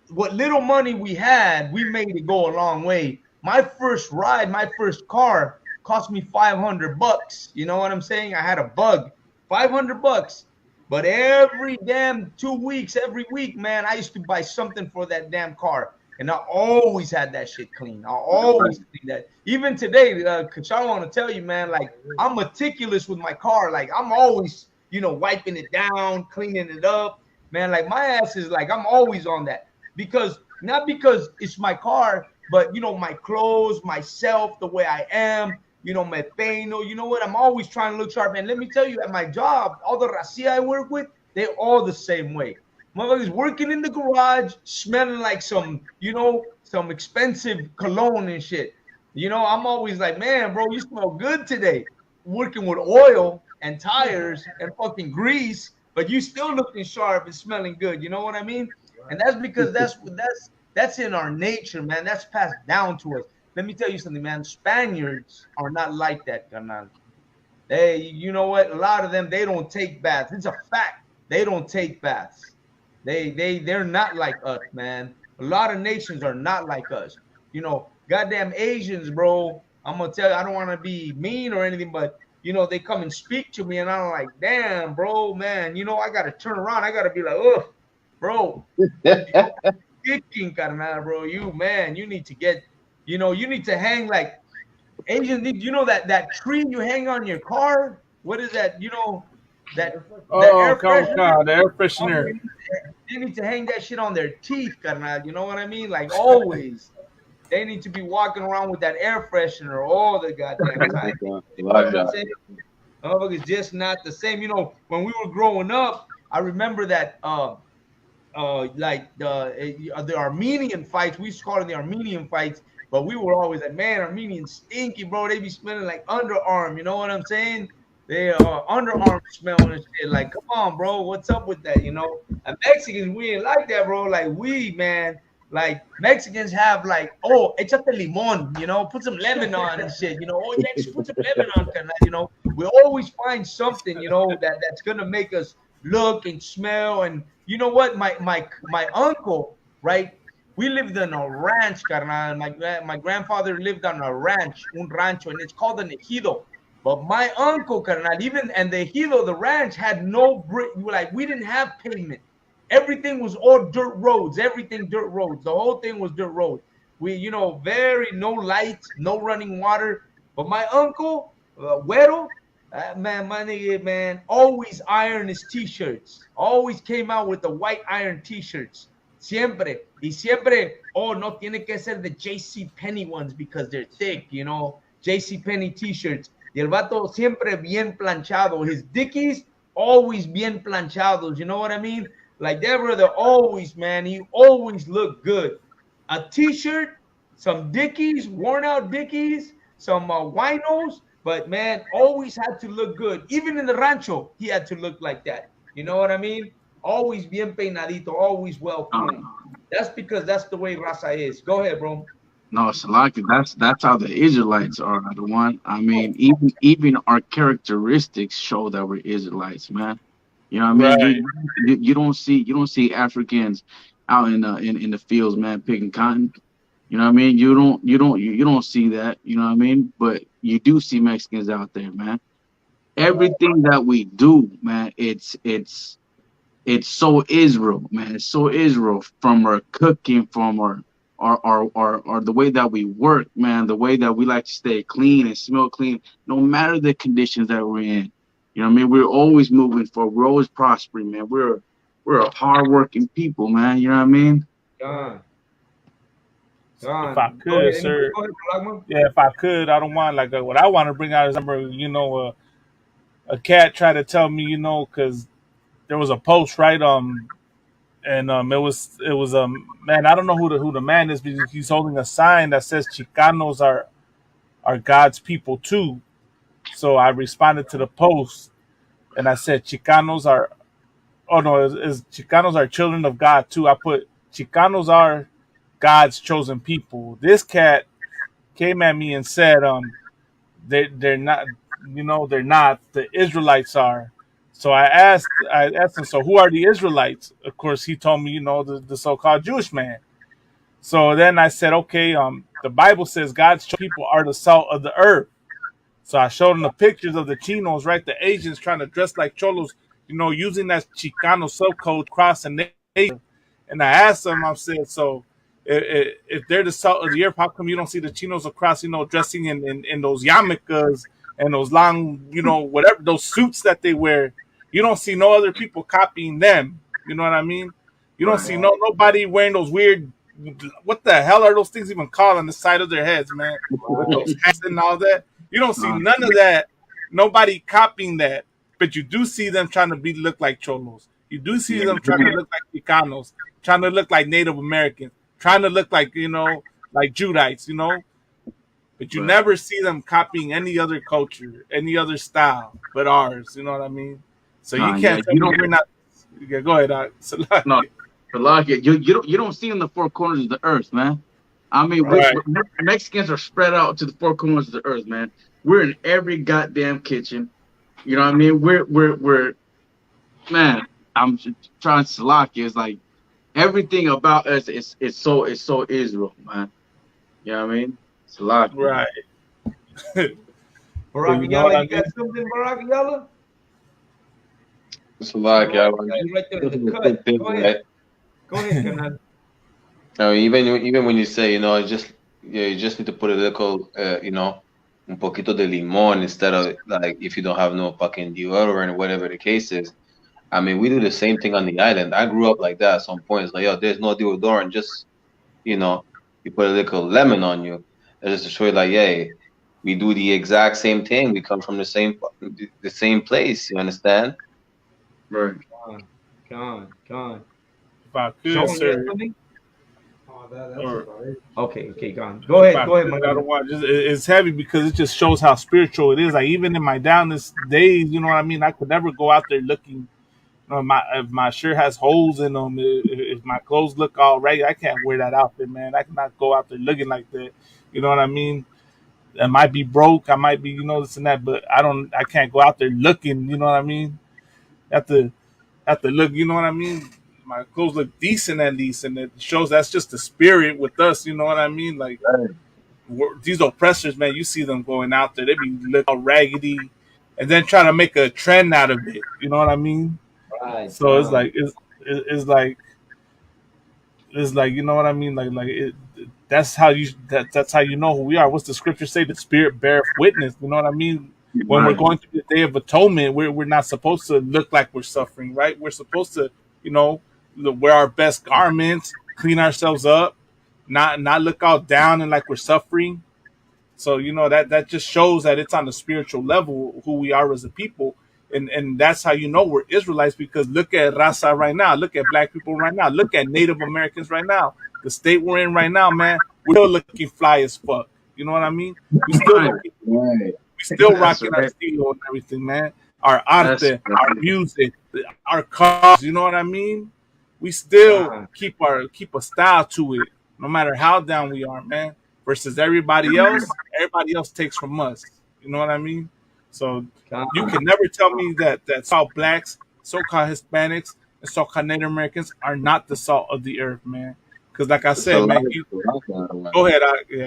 what little money we had, we made it go a long way. My first ride, my first car cost me $500. You know what I'm saying? I had a Bug, $500. But every damn 2 weeks, every week, man, I used to buy something for that damn car. And I always had that shit clean. I always clean that. Even today, cause I want to tell you, man, like I'm meticulous with my car. Like I'm always, you know, wiping it down, cleaning it up. Man, like my ass is like, I'm always on that. Because not because it's my car, but you know, my clothes, myself, the way I am, you know, my peino, you know what? I'm always trying to look sharp. And let me tell you, at my job, all the racia I work with, they're all the same way. Motherfuckers working in the garage, smelling like some, you know, some expensive cologne and shit. You know, I'm always like, man, bro, you smell good today. Working with oil and tires and fucking grease, but you still looking sharp and smelling good. You know what I mean? And that's because that's in our nature, man. That's passed down to us. Let me tell you something, man. Spaniards are not like that, carnal. They, you know what? A lot of them, they don't take baths. It's a fact. They don't take baths. They're not like us, man. A lot of nations are not like us. You know, goddamn Asians, bro. I'm gonna tell you, I don't want to be mean or anything, but you know, they come and speak to me, and I'm like, damn, bro, man. You know, I gotta turn around. I gotta be like, ugh, bro. Kicking, carnal, bro. You need to get. You know, you need to hang like Asian. You know that tree you hang on your car? What is that? You know, that air freshener. The air freshener. They need to hang that shit on their teeth, carnal. You know what I mean? Like always. They need to be walking around with that air freshener all the goddamn time. You know what I'm saying? It's just not the same. You know, when we were growing up, I remember that like the Armenian fights, we used to call it the Armenian fights, but we were always like, man, Armenians stinky, bro. They be smelling like underarm. You know what I'm saying? They are underarm smelling and shit. Like, come on, bro, what's up with that? You know, and Mexicans, we ain't like that, bro. Like man, like Mexicans have like, oh, echate limon, you know, put some lemon on and shit. You know, oh yeah, just put some lemon on, you know. We always find something, you know, that's gonna make us look and smell. And you know what? My uncle, right? We lived in a ranch, carnal. My grandfather lived on a ranch, un rancho, and it's called an ejido. But my uncle, carnal, and the ejido, the ranch had no brick. Like we didn't have pavement. Everything was all dirt roads. Everything dirt roads. The whole thing was dirt road. We, you know, no lights, no running water. But my uncle, Güero, man, my nigga, man, always ironed his t-shirts. Always came out with the white iron t-shirts. Siempre. Y siempre, oh, no tiene que ser the J.C. Penney ones because they're thick, you know. J.C. Penney t-shirts. Y el vato siempre bien planchado. His Dickies, always bien planchados. You know what I mean? Like that brother always, man, he always looked good. A t-shirt, some Dickies, worn out Dickies, some winos, but man, always had to look good. Even in the rancho, he had to look like that. You know what I mean? Always bien peinadito, always well groomed. That's because that's the way Raza is. Go ahead, bro. No, Salaki, that's how the Israelites are. The one, I mean, even our characteristics show that we're Israelites, man. You know what I mean? Right. You don't see Africans out in the fields, man, picking cotton. You know what I mean? You don't see that. You know what I mean? But you do see Mexicans out there, man. Everything that we do, man, it's so Israel, man. It's so Israel, from our cooking, from our the way that we work, man, the way that we like to stay clean and smell clean, no matter the conditions that we're in. You know what I mean? We're always moving forward. We're always prospering, man. We're a hardworking people, man. You know what I mean? Gone. If I could, sir. Yeah, if I could, I don't want what I want to bring out is, I remember, a cat tried to tell me, because there was a post, right? And it was man, I don't know who the man is, but he's holding a sign that says Chicanos are God's people too. So I responded to the post and I said Chicanos are, oh no, is Chicanos are children of God too. I put Chicanos are God's chosen people. This cat came at me and said they're not, they're not, the Israelites are. So I asked him, so who are the Israelites? Of course, he told me, the so-called Jewish man. So then I said, okay, the Bible says God's people are the salt of the earth. So I showed him the pictures of the Chinos, right? The Asians trying to dress like cholos, using that Chicano subcode cross and nation. And I asked him, I said, so if they're the salt of the earth, how come you don't see the Chinos across, dressing in those yarmulkes and those long, whatever, those suits that they wear? You don't see no other people copying them. You know what I mean? You don't see nobody wearing those weird, what the hell are those things even called on the side of their heads, man? With those hats and all that. You don't see none of that. Nobody copying that. But you do see them trying to look like cholos. You do see them trying to look like Chicanos, trying to look like Native Americans, trying to look like, like Judites, But you never see them copying any other culture, any other style but ours. You know what I mean? So you can't tell me you're not. Yeah, go ahead, No, you don't see in the four corners of the earth, man. I mean, Right. Mexicans are spread out to the four corners of the earth, man. We're in every goddamn kitchen. You know what I mean? We're man. I'm trying to lock you. It's like everything about us is so Israel, man. You know what I mean? It's a lot. Right. Barack You know what I Yalla, you got something, Barack Yalla? It's a lot, yeah. You right there in the cut. Go ahead. Go ahead, Kanan. No, even when you say, you just need to put a little, un poquito de limón instead of, like, if you don't have no fucking deodorant or whatever the case is. I mean, we do the same thing on the island. I grew up like that at some point. It's like, yo, there's no deodorant. Just, you put a little lemon on you. It's just to show you, like, hey, we do the exact same thing. We come from the same place. You understand? Right. Gone. If I could, Sean, sir. you got something? That's Or- about it. Okay, gone. Go ahead, I my don't want. It's heavy because it just shows how spiritual it is. Like even in my downest days, you know what I mean. I could never go out there looking. If my shirt has holes in them, if my clothes look all right, I can't wear that outfit, man. I cannot go out there looking like that. You know what I mean? I might be broke, I might be, this and that, but I can't go out there looking. You know what I mean? Have to look. You know what I mean? My clothes look decent at least, and it shows that's just the spirit with us. You know what I mean? Like these oppressors, man. You see them going out there, they be looking all raggedy, and then trying to make a trend out of it. You know what I mean? Right. So it's like you know what I mean, that's how you know who we are. What's the scripture say? The spirit beareth witness. You know what I mean? When we're going through the day of atonement, we're not supposed to look like we're suffering, right? We're supposed to, wear our best garments, clean ourselves up, not look all down and like we're suffering. So that just shows that it's on the spiritual level who we are as a people. And that's how you know we're Israelites, because look at Raza right now. Look at black people right now. Look at Native Americans right now. The state we're in right now, man. we're still looking fly as fuck. You know what I mean? We still Right. looking, Right. we still That's rocking our right. stilo and everything, man. Our That's arte, right. our music, our cars. You know what I mean? We still keep a style to it, no matter how down we are, man. Versus everybody else takes from us. You know what I mean? So you can never tell me that so-called blacks, so-called Hispanics, and so-called Native Americans are not the salt of the earth, man. Because like I It's a said, lot man, of go ahead.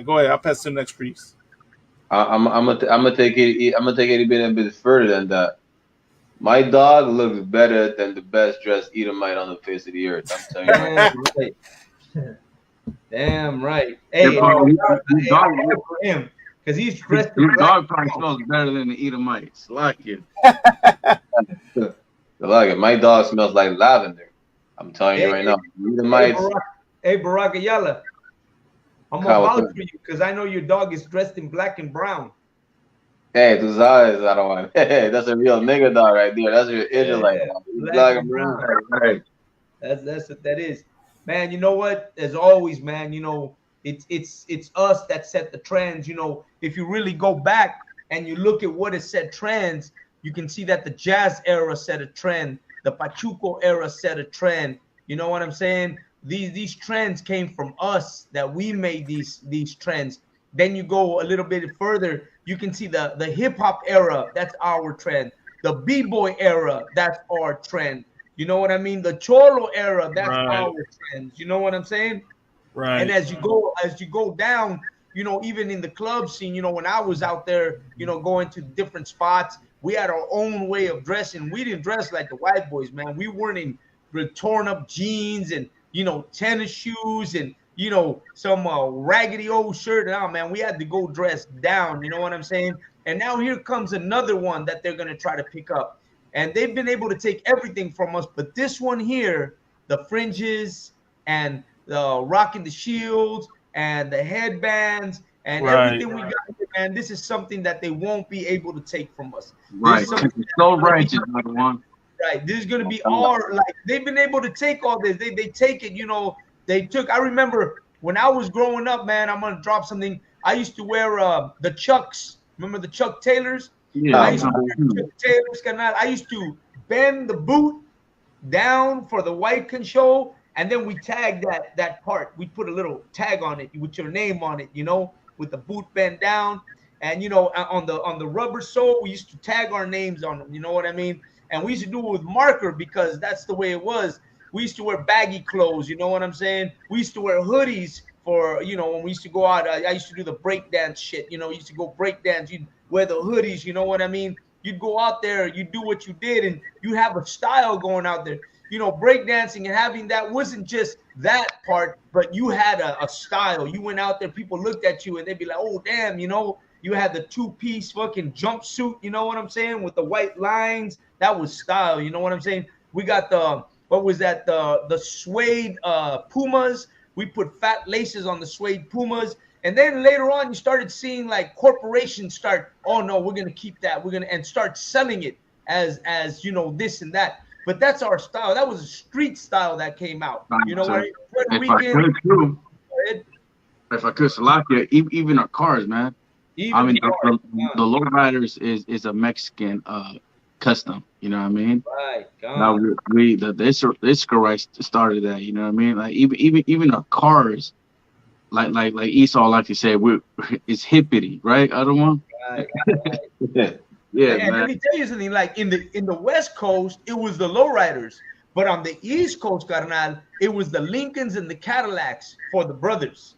Go ahead. I'll pass to the next priest. I'm gonna take it. I'm gonna take it a bit further than that. My dog looks better than the best dressed Edomite on the face of the earth. I'm telling you right now. Damn right. Damn right. Your Hey, dog, I'm happy for him because he's dressed in your black. dog probably smells better than the Edomites. Like it. Like it. My dog smells like lavender. I'm telling you right now. Edomites. Hey, Barack Ayala, I'm gonna vouch for you because I know your dog is dressed in black and brown. Hey, tu sabes, I don't want. Hey, that's a real nigga dog right there. That's your Israelite dog. Black and brown. Right. That's what that is, man. You know what? As always, man. You know, it's us that set the trends. You know, if you really go back and you look at what has set trends, you can see that the jazz era set a trend, the Pachuco era set a trend. You know what I'm saying? These trends came from us, that we made these trends. Then you go a little bit further, you can see the hip hop era, that's our trend. The b-boy era, that's our trend. You know what I mean? The cholo era, that's our trend. You know what I'm saying? Right. And as you go down, you know, even in the club scene, you know, when I was out there, you know, going to different spots, we had our own way of dressing. We didn't dress like the white boys, man. We weren't in torn up jeans and, you know, tennis shoes and, you know, some raggedy old shirt. Oh, man, we had to go dress down. You know what I'm saying? And now here comes another one that they're going to try to pick up. And they've been able to take everything from us. But this one here, the fringes and the rocking the shields and the headbands and everything we got here, man, this is something that they won't be able to take from us. Right. So righteous, number one. Right. This is going to be our, like, they've been able to take all this. They take it, you know, I remember when I was growing up, man, I'm going to drop something. I used to wear the Chucks. Remember the Chuck Taylors? Yeah. I used to wear Chuck Taylors. I used to bend the boot down for the white control, and then we tagged that part. We put a little tag on it with your name on it, you know, with the boot bent down. And, you know, on the rubber sole, we used to tag our names on them. You know what I mean? And we used to do it with marker because that's the way it was. We used to wear baggy clothes. You know what I'm saying? We used to wear hoodies for, you know, when we used to go out. I used to do the breakdance shit. You know, used to go breakdance. You'd wear the hoodies. You know what I mean? You'd go out there. You do what you did, and you have a style going out there. You know, breakdancing and having that wasn't just that part, but you had a style. You went out there. People looked at you, and they'd be like, "Oh, damn!" You know, you had the two-piece fucking jumpsuit. You know what I'm saying? With the white lines. That was style. You know what I'm saying? We got the suede Pumas. We put fat laces on the suede Pumas. And then later on, you started seeing like corporations start, oh no, we're gonna keep that. And start selling it as you know, this and that. But that's our style. That was a street style that came out. You know what? If I could, Salakia, even our cars, man. I mean, the lowriders is a Mexican custom. You know what I mean? Right. Now the Israelites started that. You know what I mean? Like even our cars, like Esau like to say, it's hippity, right? Other one. Right. Yeah. And man. let me tell you something. Like in the West Coast, it was the lowriders, but on the East Coast, carnal, it was the Lincolns and the Cadillacs for the brothers,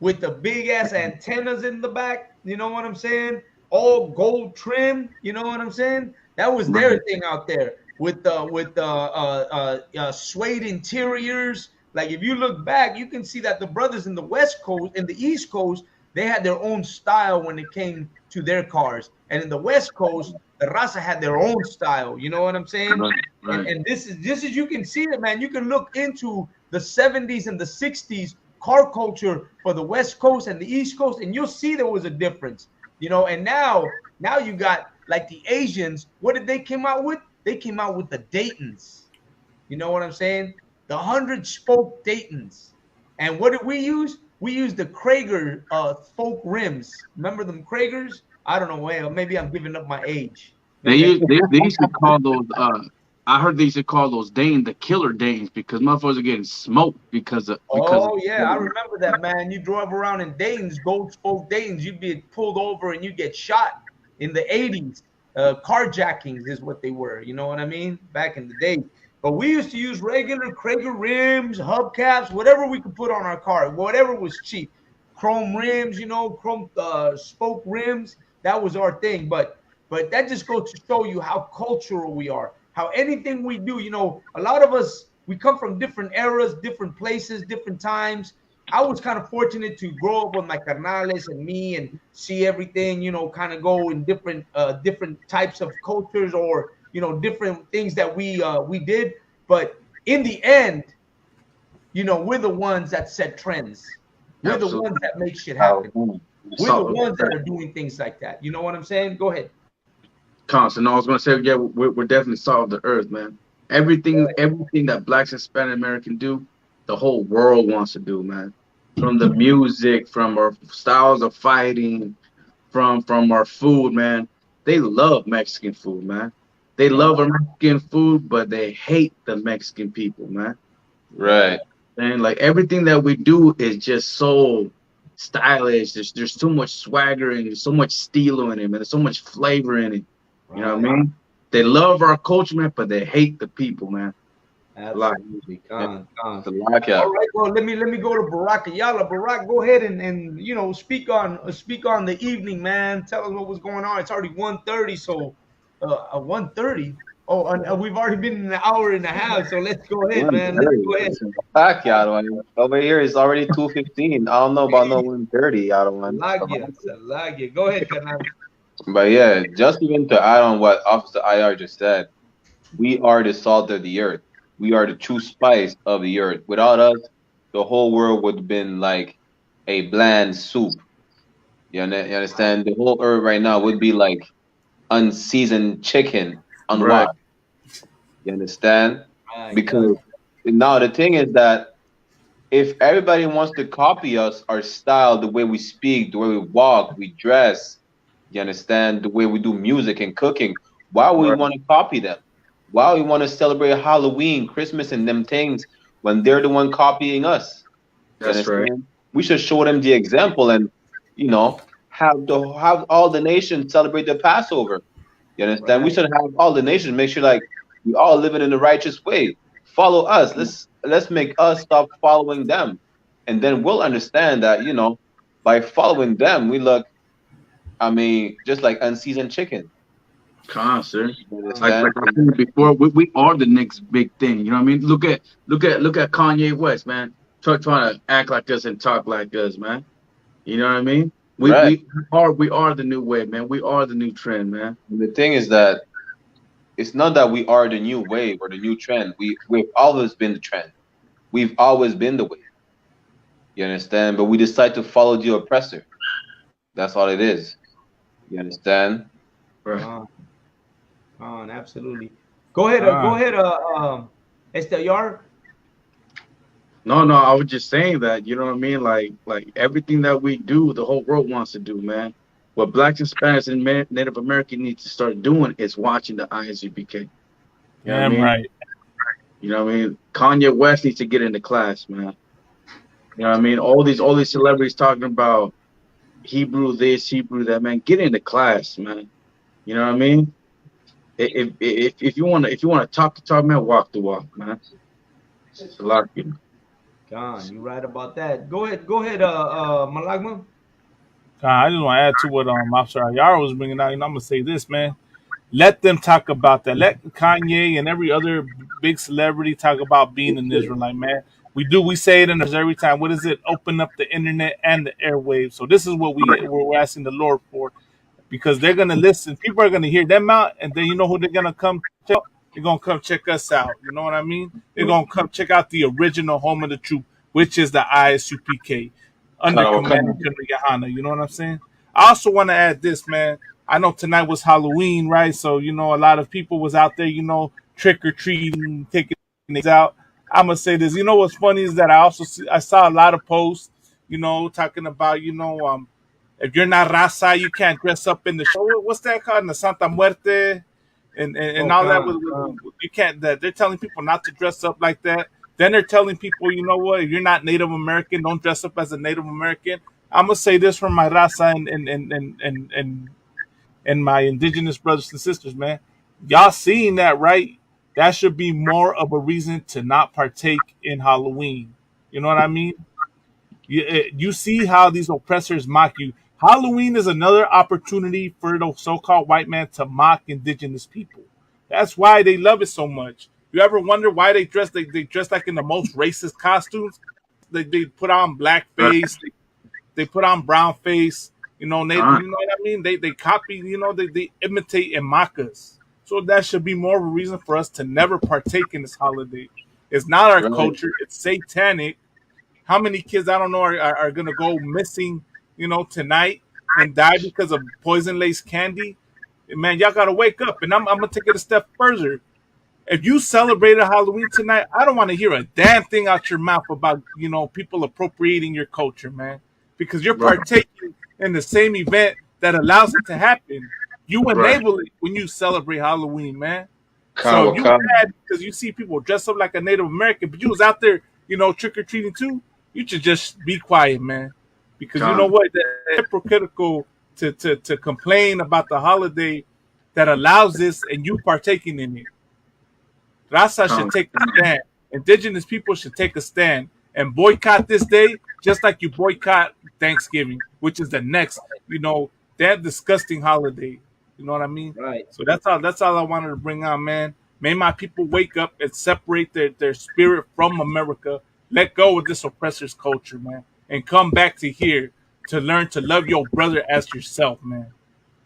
with the big ass antennas in the back. You know what I'm saying? All gold trim. You know what I'm saying? That was their thing out there with the suede interiors. Like if you look back, you can see that the brothers in the West Coast, in the East Coast, they had their own style when it came to their cars, and in the West Coast, the Raza had their own style. You know what I'm saying? Right. And this is you can see it, man. You can look into the 70s and the 60s car culture for the West Coast and the East Coast, and you'll see there was a difference. You know, and now you got like the Asians. What did they came out with? They came out with the Daytons. You know what I'm saying? The 100-spoke Daytons. And what did we use? we used the Krager spoke rims. Remember them Kragers? I don't know. Well, maybe I'm giving up my age. They used to call those. I heard they used to call those Danes the killer Danes because motherfuckers are getting smoked because of. Oh yeah, I remember that, man. You drove around in Danes, gold spoke Danes. You'd be pulled over and you get shot in the 80s. Carjackings is what they were. You know what I mean? Back in the day. But we used to use regular Krager rims, hubcaps, whatever we could put on our car, whatever was cheap. Chrome rims, chrome spoke rims. That was our thing. But that just goes to show you how cultural we are. How anything we do, a lot of us, we come from different eras, different places, different times. I was kind of fortunate to grow up with my carnales and me and see everything, kind of go in different types of cultures or, different things that we did. But in the end, we're the ones that set trends. We're the ones that make shit happen. We're the ones that are doing things like that. You know what I'm saying? Go ahead. Constant. No, I was gonna say, yeah, we're definitely salt of the earth, man. Everything that Blacks and Spanish American do, the whole world wants to do, man. From the music, from our styles of fighting, from our food, man. They love Mexican food, man. They love American food, but they hate the Mexican people, man. Right. And like everything that we do is just so stylish. There's so much swagger and there's so much stilo in it, man. There's so much flavor in it. You know what I mean? They love our culture, man, but they hate the people, man. Absolutely. All right, well, let me go to Barack Ayala. Barack, go ahead and speak on the evening, man. Tell us what was going on. It's already 1:30, so 1:30. Oh, and we've already been in an hour and a half, so let's go ahead, man. Let's go ahead. Back, over here it's already 2:15. I don't know about no 1:30. I don't like it. Go ahead, Carnal. But yeah, just even to add on what Officer IR just said, we are the salt of the earth. We are the true spice of the earth. Without us, the whole world would have been like a bland soup. You understand? The whole earth right now would be like unseasoned chicken, unwashed. Right. You understand? Because now the thing is that if everybody wants to copy us, our style, the way we speak, the way we walk, we dress, you understand, the way we do music and cooking, why would we want to copy them? Why we want to celebrate Halloween, Christmas, and them things when they're the one copying us? That's right. We should show them the example and, have all the nations celebrate the Passover. You understand? Right. We should have all the nations make sure like we all living in the righteous way. Follow us. Let's make us stop following them, and then we'll understand that by following them we look, just like unseasoned chicken. Sir. Like I said before, we are the next big thing. You know what I mean? Look at Kanye West, man. Trying to act like us and talk like us, man. You know what I mean? We are the new wave, man. We are the new trend, man. And the thing is that it's not that we are the new wave or the new trend. We've always been the trend. We've always been the wave. You understand? But we decide to follow the oppressor. That's all it is. You understand? Right. Absolutely. Go ahead, Estellar. No, I was just saying that, you know what I mean? Like everything that we do, the whole world wants to do, man. What Blacks and Spanish and Native American need to start doing is watching the ISUPK. You know what I mean? Right. You know what I mean? Kanye West needs to get into class, man. You know what I mean? All these celebrities talking about Hebrew this, Hebrew that, man. Get into class, man. You know what I mean? If you want to talk the talk, man, walk the walk, man. It's a lot of people. John, you're right about that. Go ahead, Malagma. I just want to add to what Officer Ayara was bringing out. I'm gonna say this, man. Let them talk about that. Let Kanye and every other big celebrity talk about being an Israelite, man. We say it in us every time. What is it? Open up the internet and the airwaves. So this is what we're asking the Lord for, because they're gonna listen. People are gonna hear them out, and then you know who they're gonna come check? They're gonna come check us out. You know what I mean? They're gonna come check out the original home of the truth, which is the ISUPK under Command of General Yahana. You know what I'm saying? I also want to add this, man. I know tonight was Halloween, right? So, a lot of people was out there, trick or treating, taking things out. I'm gonna say this. What's funny is that I saw a lot of posts, talking about, if you're not raza, you can't dress up in the show. What's that called? In the Santa Muerte and all that. You can't. They're telling people not to dress up like that. Then they're telling people, you know what? If you're not Native American, don't dress up as a Native American. I'm gonna say this for my raza and my indigenous brothers and sisters, man. Y'all seeing that, right? That should be more of a reason to not partake in Halloween. You know what I mean? You see how these oppressors mock you. Halloween is another opportunity for the so-called white man to mock indigenous people. That's why they love it so much. You ever wonder why they dress? They dress like in the most racist costumes. They put on blackface. They put on brown face. You know what I mean? They copy. They imitate and mock us. So that should be more of a reason for us to never partake in this holiday. It's not our culture. It's satanic. How many kids I don't know are gonna go missing, tonight and die because of poison laced candy? Man, y'all gotta wake up. And I'm gonna take it a step further. If you celebrated Halloween tonight, I don't want to hear a damn thing out your mouth about people appropriating your culture, man, because you're partaking in the same event that allows it to happen. You enable it when you celebrate Halloween, man. So you mad because you see people dress up like a Native American, but you was out there, trick or treating too. You should just be quiet, man, because you know what? It's hypocritical to complain about the holiday that allows this and you partaking in it. Raza should take a stand. Indigenous people should take a stand and boycott this day, just like you boycott Thanksgiving, which is the next, that disgusting holiday. You know what I mean? Right. So that's all I wanted to bring on, man. May my people wake up and separate their spirit from America. Let go of this oppressor's culture, man, and come back to here to learn to love your brother as yourself, man.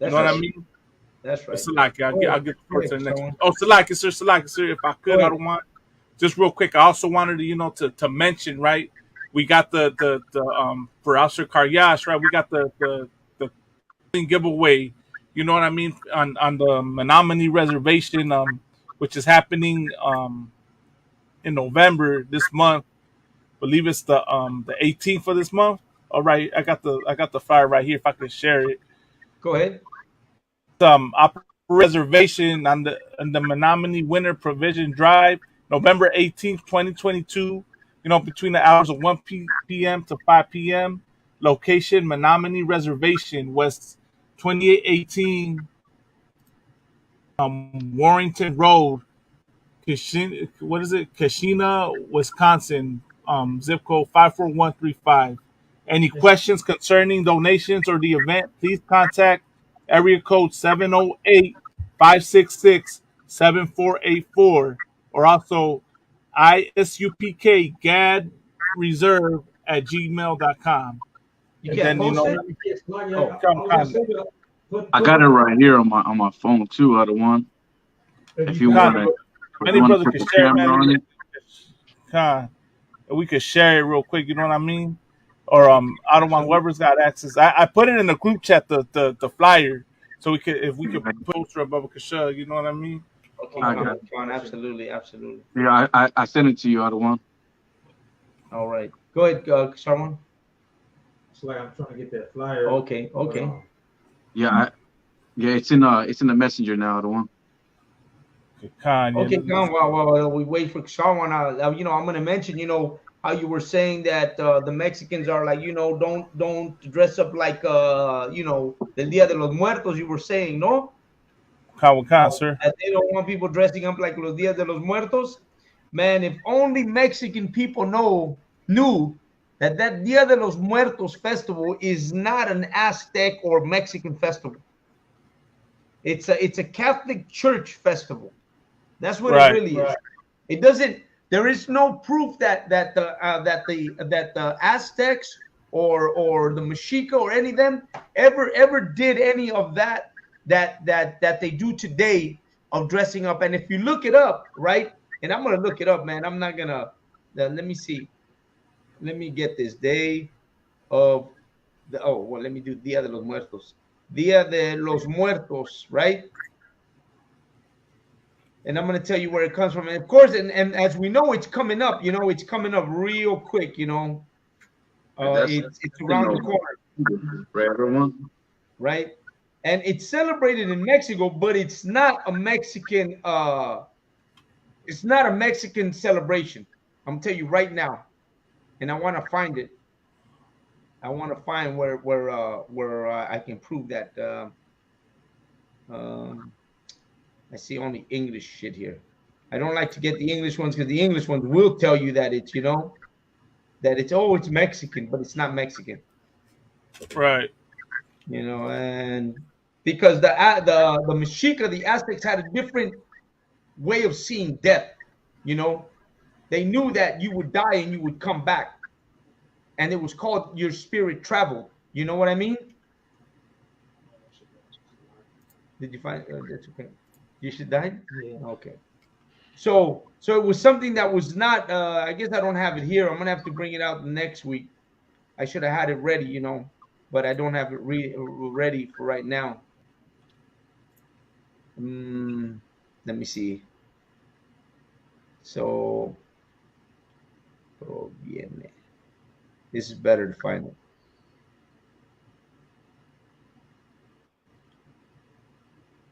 You know what I mean? That's right. Salaki, I'll get the first to the next one. Oh, Salaki, sir. If I could, I don't want. Just real quick, I also wanted to mention, right? We got the for Officer Karyash, right? We got the giveaway. You know what I mean, on the Menominee Reservation, which is happening in November this month. I believe it's the 18th of this month. All right, I got the flyer right here. If I could share it, go ahead. Reservation on the Menominee Winter Provision Drive, November 18th, 2022. Between the hours of 1 p.m. to 5 p.m. Location: Menominee Reservation, West 2818 Warrington Road, Kashina, Wisconsin, zip code 54135. Any questions concerning donations or the event, please contact area code 708-566-7484, or also isupkgadreserve@gmail.com. I got it right here on my phone too, other one. If you want to, any brother can share, man. We could share it real quick. You know what I mean? Or I don't want whoever's got access. I put it in the group chat, the flyer, so if we could post it above Kasha. You know what I mean? Okay, absolutely. Yeah, I sent it to you, other one. All right, go ahead, someone. It's like I'm trying to get that flyer. Okay. Yeah, it's in the messenger now, the one. Okay, while we wait for someone, I'm going to mention, how you were saying that the Mexicans are like, don't dress up like, Del Día de los Muertos. You were saying, no? Sir. That they don't want people dressing up like los Días de los Muertos. Man, if only Mexican people knew that Dia de los Muertos festival is not an Aztec or Mexican festival. It's a Catholic Church festival. That's what it really is. It doesn't. There is no proof that the Aztecs or the Mexica or any of them ever did any of that they do today of dressing up. And if you look it up, right? And I'm gonna look it up, man. I'm not gonna. Let me see. Let me get this day of the. Oh well, let me do Dia de los Muertos. Dia de los Muertos, right? And I'm going to tell you where it comes from. And of course, and as we know, it's coming up, it's coming up real quick, It's around the corner. Right, everyone. Right, and it's celebrated in Mexico, but it's not a Mexican. It's not a Mexican celebration. I'm gonna tell you right now, and I want to find it. I want to find where I can prove that. I see only English shit here. I don't like to get the English ones because the English ones will tell you that it's, that it's Mexican, but it's not Mexican. Right. And because the Mexica, the Aztecs had a different way of seeing death. They knew that you would die and you would come back, and it was called your spirit traveled. You know what I mean? Did you find? That's okay. You should die. Yeah. Okay. So it was something that was not. I guess I don't have it here. I'm gonna have to bring it out next week. I should have had it ready, but I don't have it ready for right now. Let me see. So, proviene. This is better to find it.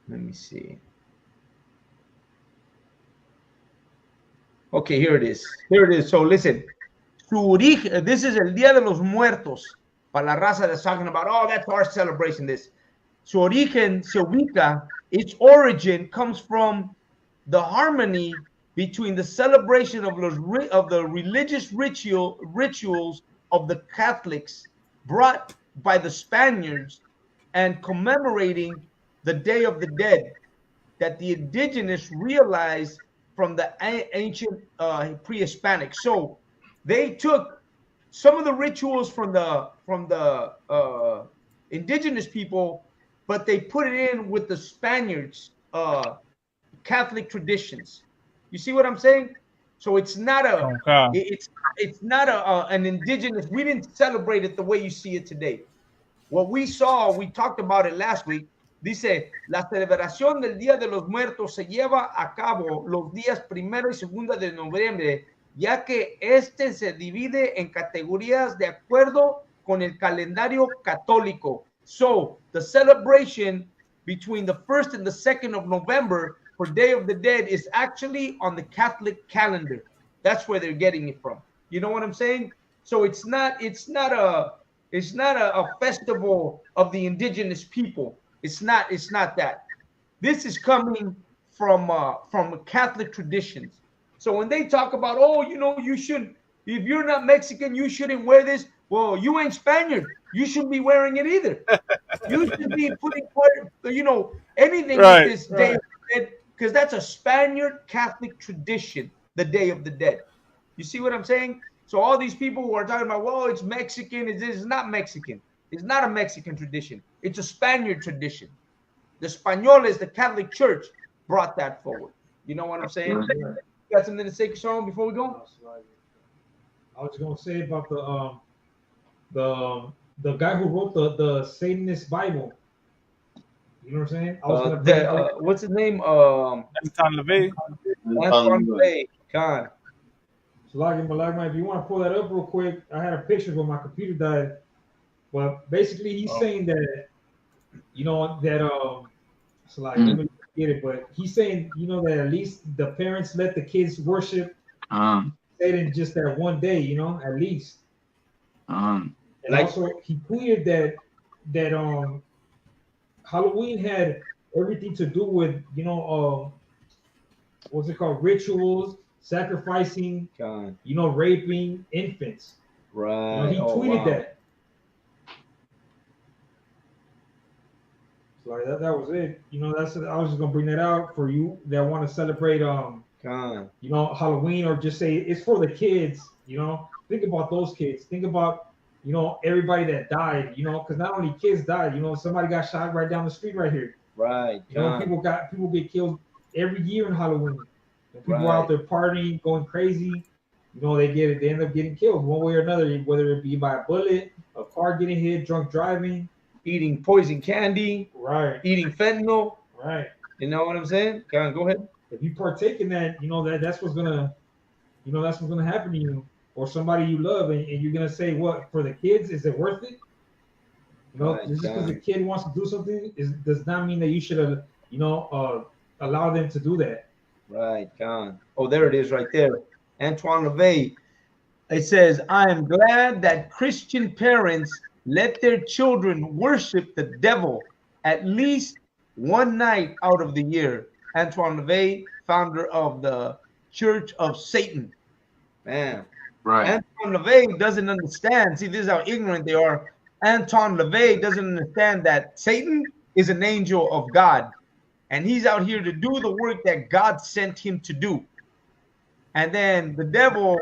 Let me see. Okay, here it is. So listen, su origen, this is el Día de los Muertos. Para la raza that's talking about, oh, that's our celebration. This. Su origen se ubica, its origin comes from the harmony between the celebration of the religious rituals of the Catholics brought by the Spaniards and commemorating the Day of the Dead that the indigenous realized from the ancient pre-Hispanic. So they took some of the rituals from the indigenous people, but they put it in with the Spaniards' Catholic traditions. You see what I'm saying? So it's not it's not an indigenous. We didn't celebrate it the way you see it today. What we saw, we talked about it last week. Dice, la celebración del Día de los Muertos se lleva a cabo los días 1 y 2 de noviembre, ya que este se divide en categorías de acuerdo con el calendario católico. So, the celebration between the 1st and the 2nd of November for Day of the Dead is actually on the Catholic calendar. That's where they're getting it from. You know what I'm saying? So it's not a festival of the indigenous people. It's not that. This is coming from Catholic traditions. So when they talk about, oh, you shouldn't, if you're not Mexican, you shouldn't wear this. Well, you ain't Spaniard. You shouldn't be wearing it either. You should be putting, anything with this Day of the Dead, because that's a Spaniard Catholic tradition, the Day of the Dead. You see what I'm saying? So all these people who are talking about, well, it's Mexican, it's not Mexican. It's not a Mexican tradition. It's a Spaniard tradition. The Españoles, the Catholic Church, brought that forward. You know what I'm saying? You got something to say, Sean, before we go? I was going to say about the guy who wrote the Satanist Bible. You know what I'm saying? What's his name? Anton LaVey. Anton LaVey. God. Malagma, if you want to pull that up real quick, I had a picture when my computer died. But basically, he's saying that, let me get it. But he's saying, that at least the parents let the kids worship Satan just that one day, at least. And also, he tweeted that Halloween had everything to do with, what's it called? Rituals, sacrificing, raping infants. Right. He tweeted that. So that was it. I was just gonna bring that out for you that want to celebrate Halloween, or just say it's for the kids. Think about those kids. Think about everybody that died. Because not only kids died. Somebody got shot right down the street right here. Right. People get killed every year in Halloween. And people are out there partying, going crazy. They end up getting killed one way or another, whether it be by a bullet, a car getting hit, drunk driving, eating poison candy, right? Eating fentanyl, right? You know what I'm saying? Go ahead. If you partake in that, that's what's gonna happen to you. or somebody you love, and you're gonna say, what, for the kids, is it worth it? You know, just because the kid wants to do something does not mean that you should, allow them to do that. Right, John. Oh, there it is right there. Antoine LaVey. It says, I am glad that Christian parents let their children worship the devil at least one night out of the year. Antoine LaVey, founder of the Church of Satan. Man. Right. Antoine LaVey doesn't understand. See, this is how ignorant they are. Antoine LaVey doesn't understand that Satan is an angel of God. And he's out here to do the work that God sent him to do. And then the devil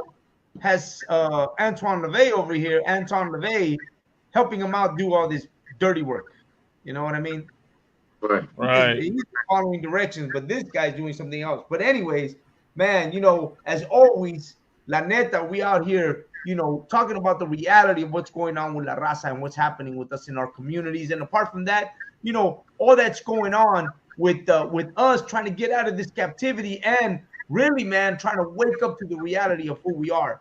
has Antoine LaVey over here, Antoine LaVey, helping him out do all this dirty work. You know what I mean? Right. He's following directions, but this guy's doing something else. But anyways, man, as always, la neta, we out here, talking about the reality of what's going on with La Raza and what's happening with us in our communities. And apart from that, all that's going on with us trying to get out of this captivity and really, man, trying to wake up to the reality of who we are.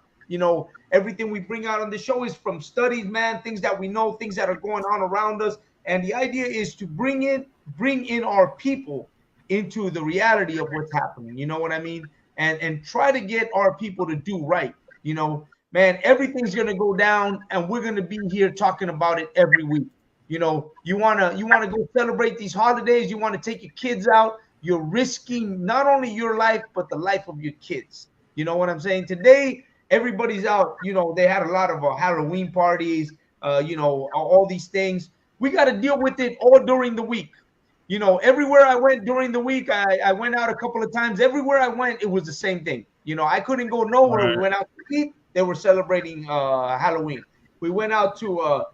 Everything we bring out on the show is from studies, man, things that we know, things that are going on around us. And the idea is to bring in our people into the reality of what's happening. You know what I mean? And try to get our people to do right. Man, everything's going to go down and we're going to be here talking about it every week. You want to go celebrate these holidays. You want to take your kids out. You're risking not only your life, but the life of your kids. You know what I'm saying? Today, everybody's out. They had a lot of Halloween parties, all these things. We got to deal with it all during the week. Everywhere I went during the week, I went out a couple of times. Everywhere I went, it was the same thing. I couldn't go nowhere. Right. We went out to eat. They were celebrating Halloween. We went out to,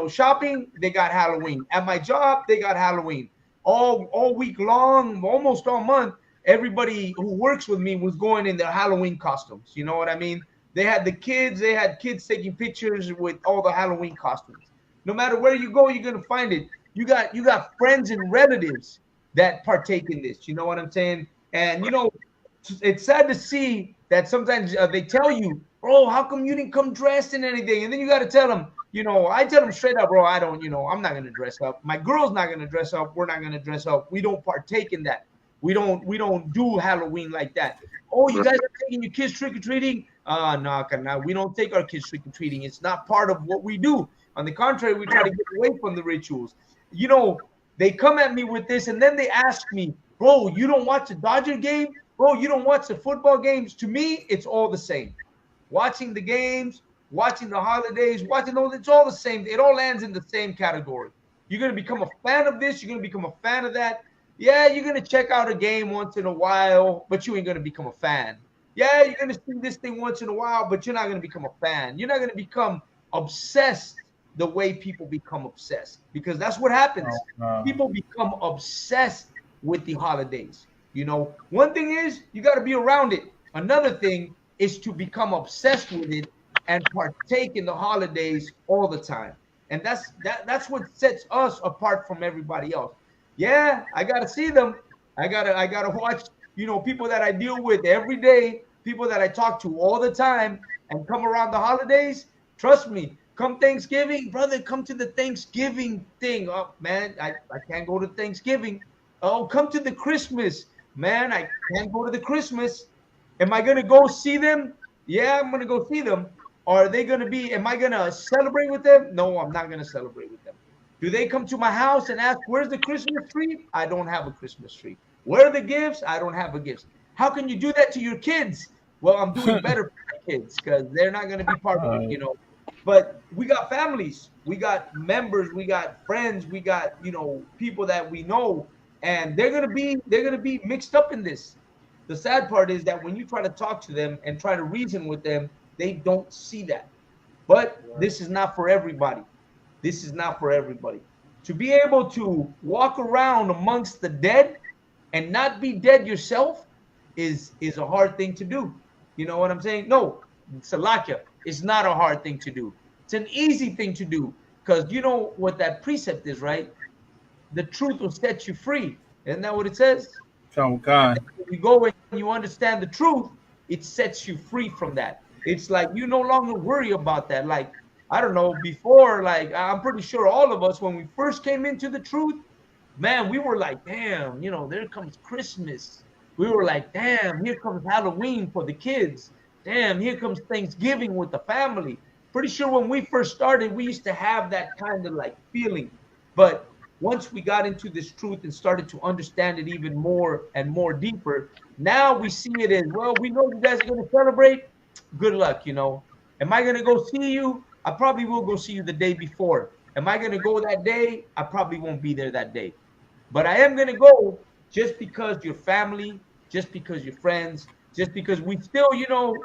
shopping. They got Halloween. At my job, they got Halloween. All week long, almost all month, everybody who works with me was going in their Halloween costumes. You know what I mean? They had kids taking pictures with all the Halloween costumes. No matter where you go, you're gonna find it. You got friends and relatives that partake in this. You know what I'm saying? And it's sad to see that sometimes they tell you, bro, how come you didn't come dressed in anything? And then you got to tell them, I tell them straight up, bro, I don't, I'm not going to dress up. My girl's not going to dress up. We're not going to dress up. We don't partake in that. We don't do Halloween like that. Oh, you guys are taking your kids trick-or-treating? No, we don't take our kids trick-or-treating. It's not part of what we do. On the contrary, we try to get away from the rituals. They come at me with this, and then they ask me, bro, you don't watch the Dodger game? Bro, you don't watch the football games? To me, it's all the same. Watching the games, watching the holidays, it's all the same. It all lands in the same category. You're going to become a fan of this. You're going to become a fan of that. Yeah, you're going to check out a game once in a while, but you ain't going to become a fan. Yeah, you're going to see this thing once in a while, but you're not going to become a fan. You're not going to become obsessed the way people become obsessed, because that's what happens. People become obsessed with the holidays. One thing is you got to be around it. Another thing is to become obsessed with it and partake in the holidays all the time. And that's what sets us apart from everybody else. Yeah, I got to see them. I got to watch, people that I deal with every day, people that I talk to all the time, and come around the holidays. Trust me, come Thanksgiving, brother, come to the Thanksgiving thing. Oh, man, I can't go to Thanksgiving. Oh, come to the Christmas. Man, I can't go to the Christmas. Am I going to go see them? Yeah, I'm going to go see them. Am I going to celebrate with them? No, I'm not going to celebrate with them. Do they come to my house and ask, where's the Christmas tree? I don't have a Christmas tree. Where are the gifts? I don't have a gift. How can you do that to your kids? Well, I'm doing better for my kids because they're not going to be part of it, But we got families, we got members, we got friends, we got, people that we know, and they're going to be mixed up in this. The sad part is that when you try to talk to them and try to reason with them, they don't see that. But this is not for everybody. This is not for everybody. To be able to walk around amongst the dead and not be dead yourself is a hard thing to do. You know what I'm saying? No, Salakia, it's not a hard thing to do. It's an easy thing to do, because you know what that precept is, right? The truth will set you free. Isn't that what it says? Oh, God. When you go and you understand the truth, it sets you free from that. it's like you no longer worry about that. Like, I don't know, before, like, I'm pretty sure all of us, when we first came into the truth, man, we were like, damn, there comes Christmas. We were like, damn, here comes Halloween for the kids. Damn, here comes Thanksgiving with the family. Pretty sure when we first started, we used to have that kind of like feeling. But once we got into this truth and started to understand it even more and more deeper, now we see it as, well, we know you guys are going to celebrate. Good luck, Am I going to go see you? I probably will go see you the day before. Am I going to go that day? I probably won't be there that day. But I am going to go just because you're family, just because you're friends, just because we still,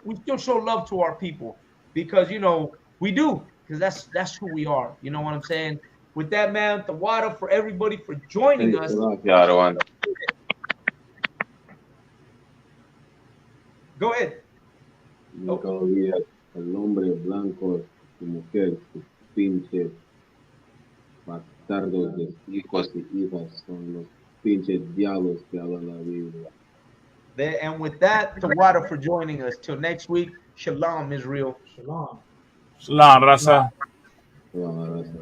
we still show love to our people because, we do, because that's who we are. You know what I'm saying? With that, man, the water for everybody for joining us. Yeah, the one. Go ahead. Nunca olvides el hombre blanco, tu mujer, tu pinche bastardos de hijos y hijas son los pinches diablos que hablan la Biblia. And with that, the water for joining us. Till next week, shalom, Israel. Shalom. Shalom, raza. Shalom, raza.